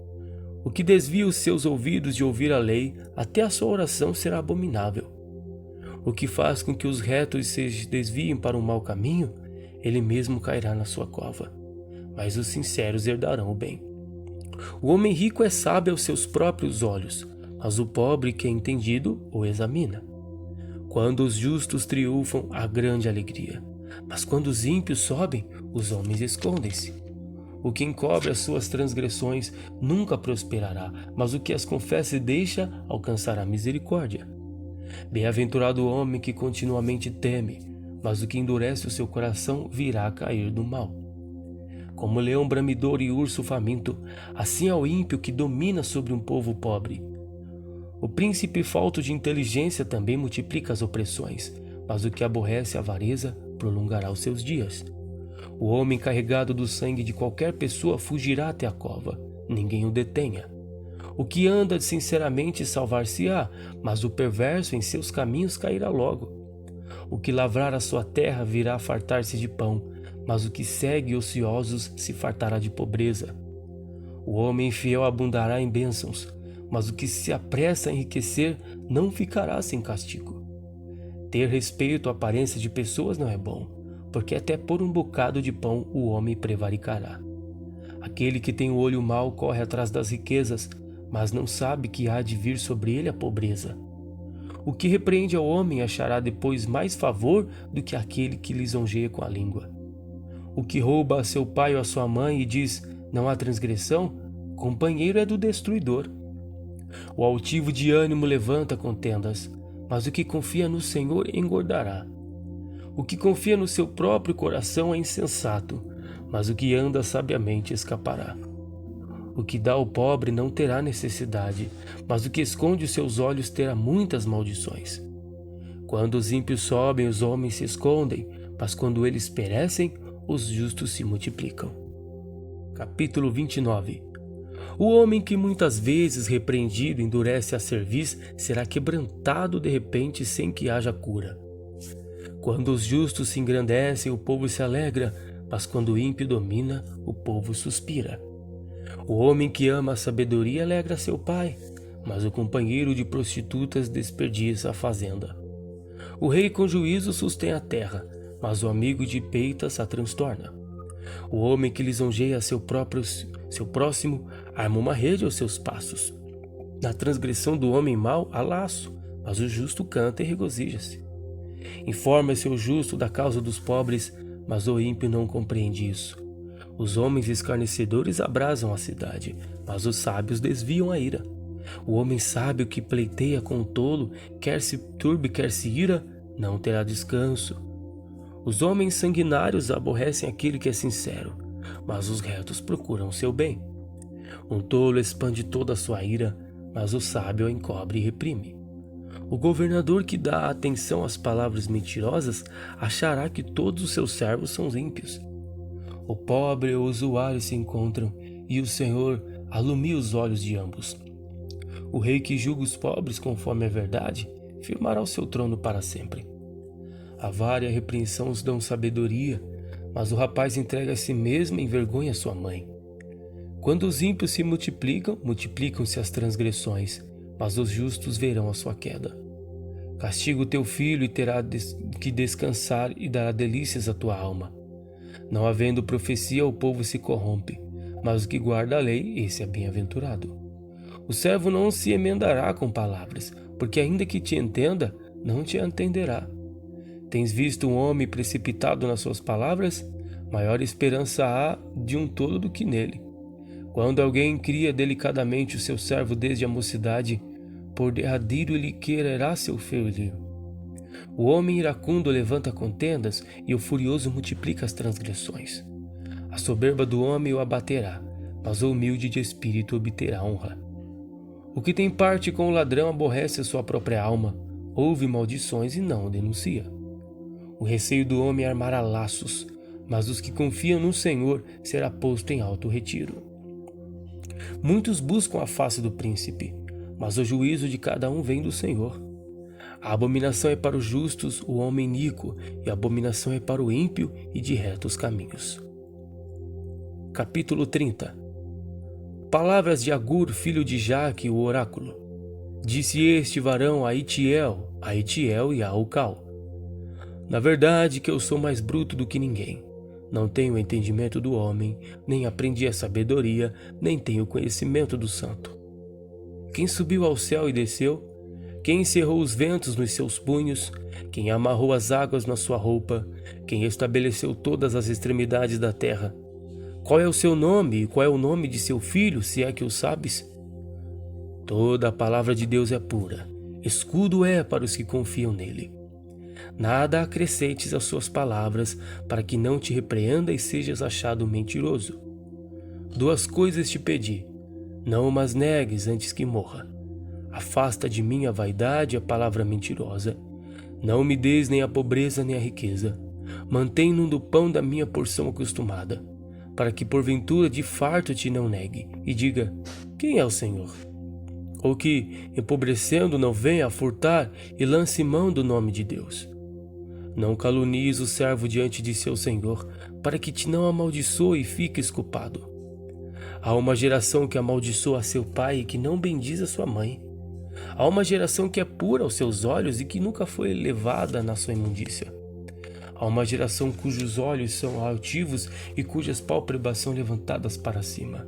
O que desvia os seus ouvidos de ouvir a lei, até a sua oração será abominável. O que faz com que os retos se desviem para um mau caminho, ele mesmo cairá na sua cova, mas os sinceros herdarão o bem. O homem rico é sábio aos seus próprios olhos, mas o pobre que é entendido o examina. Quando os justos triunfam, há grande alegria, mas quando os ímpios sobem, os homens escondem-se. O que encobre as suas transgressões nunca prosperará, mas o que as confessa e deixa alcançará misericórdia. Bem-aventurado o homem que continuamente teme, mas o que endurece o seu coração virá a cair no mal. Como leão bramidor e urso faminto, assim é o ímpio que domina sobre um povo pobre. O príncipe falto de inteligência também multiplica as opressões, mas o que aborrece a avareza prolongará os seus dias. O homem carregado do sangue de qualquer pessoa fugirá até a cova, ninguém o detenha. O que anda sinceramente salvar-se-á, mas o perverso em seus caminhos cairá logo. O que lavrar a sua terra virá a fartar-se de pão, mas o que segue ociosos se fartará de pobreza. O homem fiel abundará em bênçãos, mas o que se apressa a enriquecer não ficará sem castigo. Ter respeito à aparência de pessoas não é bom, porque até por um bocado de pão o homem prevaricará. Aquele que tem o olho mau corre atrás das riquezas, mas não sabe que há de vir sobre ele a pobreza. O que repreende ao homem achará depois mais favor do que aquele que lisonjeia com a língua. O que rouba a seu pai ou a sua mãe e diz, não há transgressão, companheiro é do destruidor. O altivo de ânimo levanta contendas, mas o que confia no Senhor engordará. O que confia no seu próprio coração é insensato, mas o que anda sabiamente escapará. O que dá ao pobre não terá necessidade, mas o que esconde os seus olhos terá muitas maldições. Quando os ímpios sobem, os homens se escondem, mas quando eles perecem, os justos se multiplicam. Capítulo 29. O homem que muitas vezes repreendido endurece a cerviz será quebrantado de repente sem que haja cura. Quando os justos se engrandecem, o povo se alegra, mas quando o ímpio domina, o povo suspira. O homem que ama a sabedoria alegra seu pai, mas o companheiro de prostitutas desperdiça a fazenda. O rei com juízo sustém a terra, mas o amigo de peitas a transtorna. O homem que lisonjeia seu próximo arma uma rede aos seus passos. Na transgressão do homem mau há laço, mas o justo canta e regozija-se. Informa-se o justo da causa dos pobres, mas o ímpio não compreende isso. Os homens escarnecedores abrasam a cidade, mas os sábios desviam a ira. O homem sábio que pleiteia com o tolo, quer se turbe, quer se ira, não terá descanso. Os homens sanguinários aborrecem aquele que é sincero, mas os retos procuram seu bem. Um tolo expande toda a sua ira, mas o sábio a encobre e reprime. O governador que dá atenção às palavras mentirosas achará que todos os seus servos são ímpios. O pobre e o usuário se encontram, e o Senhor alumia os olhos de ambos. O rei que julga os pobres conforme a verdade firmará o seu trono para sempre. A vara e a repreensão os dão sabedoria, mas o rapaz entrega a si mesmo e envergonha sua mãe. Quando os ímpios se multiplicam, multiplicam-se as transgressões, mas os justos verão a sua queda. Castiga o teu filho e terá que descansar e dará delícias à tua alma. Não havendo profecia, o povo se corrompe, mas o que guarda a lei, esse é bem-aventurado. O servo não se emendará com palavras, porque ainda que te entenda, não te entenderá. Tens visto um homem precipitado nas suas palavras? Maior esperança há de um tolo do que nele. Quando alguém cria delicadamente o seu servo desde a mocidade, por derradeiro lhe quererá seu filho. O homem iracundo levanta contendas e o furioso multiplica as transgressões. A soberba do homem o abaterá, mas o humilde de espírito obterá honra. O que tem parte com o ladrão aborrece a sua própria alma, ouve maldições e não denuncia. O receio do homem armará laços, mas os que confiam no Senhor será posto em alto retiro. Muitos buscam a face do príncipe, mas o juízo de cada um vem do Senhor. A abominação é para os justos o homem iníquo, e a abominação é para o ímpio e de retos caminhos. Capítulo 30. Palavras de Agur, filho de Jaque, o oráculo. Disse este varão a Itiel e a Ucal: Na verdade que eu sou mais bruto do que ninguém. Não tenho o entendimento do homem, nem aprendi a sabedoria, nem tenho o conhecimento do santo. Quem subiu ao céu e desceu? Quem encerrou os ventos nos seus punhos? Quem amarrou as águas na sua roupa? Quem estabeleceu todas as extremidades da terra? Qual é o seu nome e qual é o nome de seu filho, se é que o sabes? Toda a palavra de Deus é pura, escudo é para os que confiam nele. Nada acrescentes às suas palavras, para que não te repreenda e sejas achado mentiroso. 2 coisas te pedi, não mas negues antes que morra. Afasta de mim a vaidade e a palavra mentirosa. Não me des nem a pobreza nem a riqueza. Mantém-no do pão da minha porção acostumada, para que porventura de farto te não negue, e diga, quem é o Senhor? Ou que, empobrecendo, não venha a furtar e lance mão do nome de Deus. Não calunies o servo diante de seu Senhor, para que te não amaldiçoe e fiques culpado. Há uma geração que amaldiçoa seu pai e que não bendiz a sua mãe. Há uma geração que é pura aos seus olhos e que nunca foi levada na sua imundícia. Há uma geração cujos olhos são altivos e cujas pálpebras são levantadas para cima.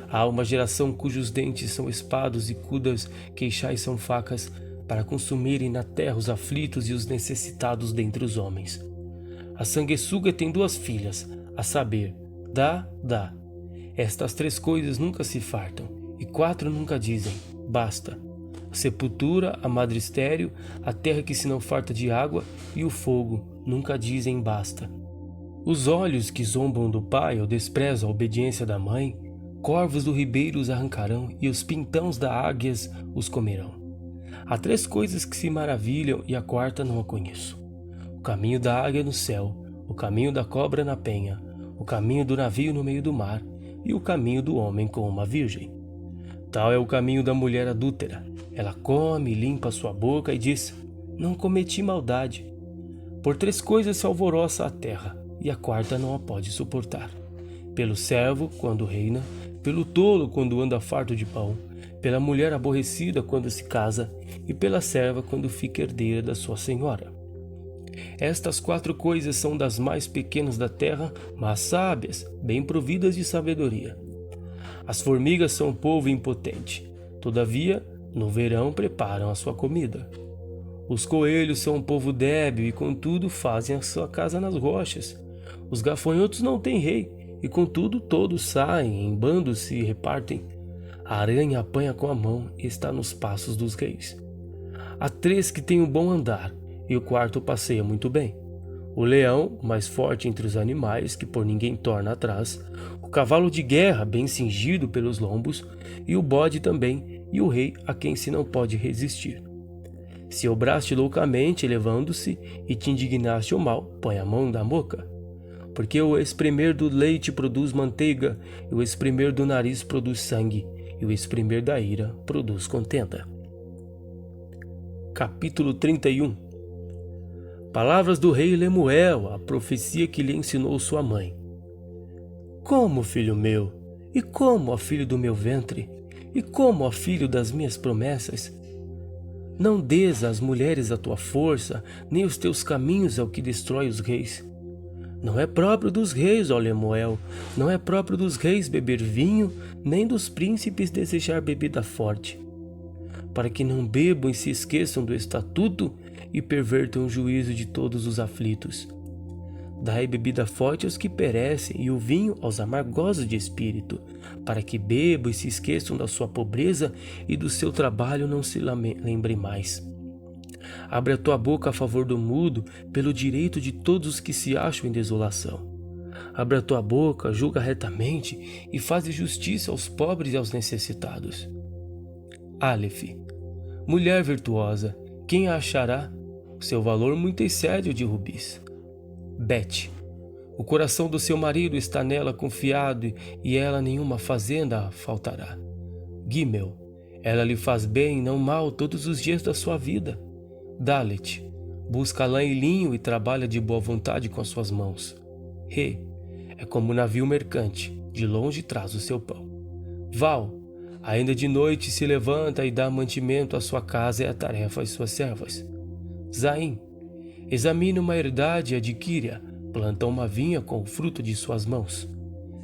Há uma geração cujos dentes são espadas e cujas queixais são facas, para consumirem na terra os aflitos e os necessitados dentre os homens. A sanguessuga tem 2 filhas, a saber, dá. Estas 3 coisas nunca se fartam, e 4 nunca dizem, basta. A sepultura, a madre estéril, a terra que se não farta de água, e o fogo nunca dizem basta. Os olhos que zombam do pai ou desprezam a obediência da mãe, corvos do ribeiro os arrancarão, e os pintãos da águias os comerão. Há 3 coisas que se maravilham, e a 4ª não a conheço. O caminho da águia no céu, o caminho da cobra na penha, o caminho do navio no meio do mar, e o caminho do homem com uma virgem. Tal é o caminho da mulher adúltera. Ela come, limpa sua boca e diz, não cometi maldade. Por 3 coisas se alvoroça a terra, e a 4ª não a pode suportar. Pelo servo, quando reina, pelo tolo, quando anda farto de pão, pela mulher aborrecida quando se casa, e pela serva quando fica herdeira da sua senhora. Estas 4 coisas são das mais pequenas da terra, mas sábias, bem providas de sabedoria. As formigas são povo impotente, todavia No verão preparam a sua comida. Os coelhos são um povo débil e contudo fazem a sua casa nas rochas. Os gafanhotos não têm rei e contudo todos saem, em bandos se repartem. A aranha apanha com a mão e está nos passos dos reis. Há 3 que têm um bom andar e o 4º passeia muito bem. O leão, mais forte entre os animais, que por ninguém torna atrás, o cavalo de guerra, bem cingido pelos lombos, e o bode também, e o rei, a quem se não pode resistir. Se obraste loucamente, elevando-se, e te indignaste o mal, põe a mão na boca. Porque o espremer do leite produz manteiga, e o espremer do nariz produz sangue, e o espremer da ira produz contenda. Capítulo 31. Palavras do rei Lemuel, a profecia que lhe ensinou sua mãe. Como, filho meu, e como, ó filho do meu ventre, e como, ó filho das minhas promessas? Não dês às mulheres a tua força, nem os teus caminhos ao que destrói os reis. Não é próprio dos reis, ó Lemuel, não é próprio dos reis beber vinho, nem dos príncipes desejar bebida forte, para que não bebam e se esqueçam do estatuto e pervertam o juízo de todos os aflitos. Dai bebida forte aos que perecem e o vinho aos amargosos de espírito, para que bebam e se esqueçam da sua pobreza e do seu trabalho não se lembrem mais. Abre a tua boca a favor do mudo, pelo direito de todos os que se acham em desolação. Abre a tua boca, julga retamente e faz justiça aos pobres e aos necessitados. Aleph. Mulher virtuosa, quem a achará? Seu valor muito excede o de rubis. Bet. O coração do seu marido está nela confiado e ela nenhuma fazenda faltará. Gimel. Ela lhe faz bem, não mal, todos os dias da sua vida. Dalet. Busca lã e linho e trabalha de boa vontade com as suas mãos. Re. É como um navio mercante, de longe traz o seu pão. Val. Ainda de noite se levanta e dá mantimento à sua casa e a tarefa às suas servas. Zaim. Examina uma herdade e adquire-a, planta uma vinha com o fruto de suas mãos.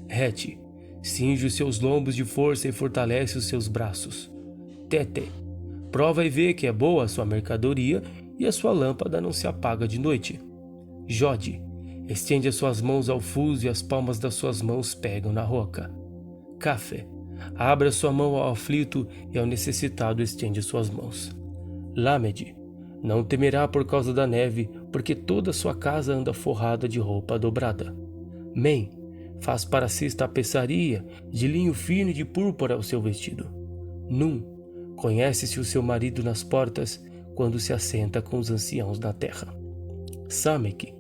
Het. Cinge os seus lombos de força e fortalece os seus braços. Tete. Prova e vê que é boa a sua mercadoria e a sua lâmpada não se apaga de noite. Jode. Estende as suas mãos ao fuso e as palmas das suas mãos pegam na roca. Café. Abra sua mão ao aflito e ao necessitado estende suas mãos. Lamed. Não temerá por causa da neve, porque toda a sua casa anda forrada de roupa dobrada. Men. Faz para si tapeçaria, de linho fino e de púrpura o seu vestido. Num. Conhece-se o seu marido nas portas, quando se assenta com os anciãos da terra. Samek.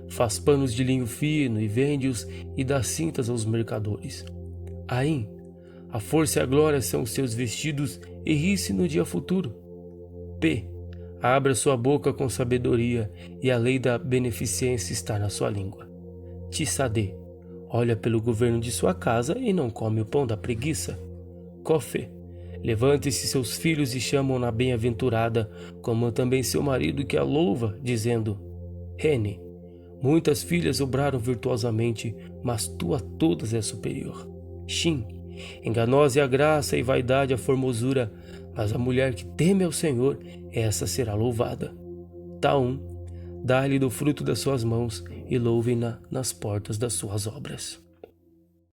Faz panos de linho fino e vende-os e dá cintas aos mercadores. Aim. A força e a glória são os seus vestidos e ri-se no dia futuro. P. Abra sua boca com sabedoria e a lei da beneficência está na sua língua. Tissadê. Olha pelo governo de sua casa e não come o pão da preguiça. Cofe. Levante-se seus filhos e chamam-na bem-aventurada, como também seu marido que a louva, dizendo: Rene. Muitas filhas obraram virtuosamente, mas tu a todas és superior. Shin. Enganosa é a graça e vaidade a formosura, mas a mulher que teme ao Senhor, essa será louvada. Taum. Dá-lhe do fruto das suas mãos e louve-na nas portas das suas obras.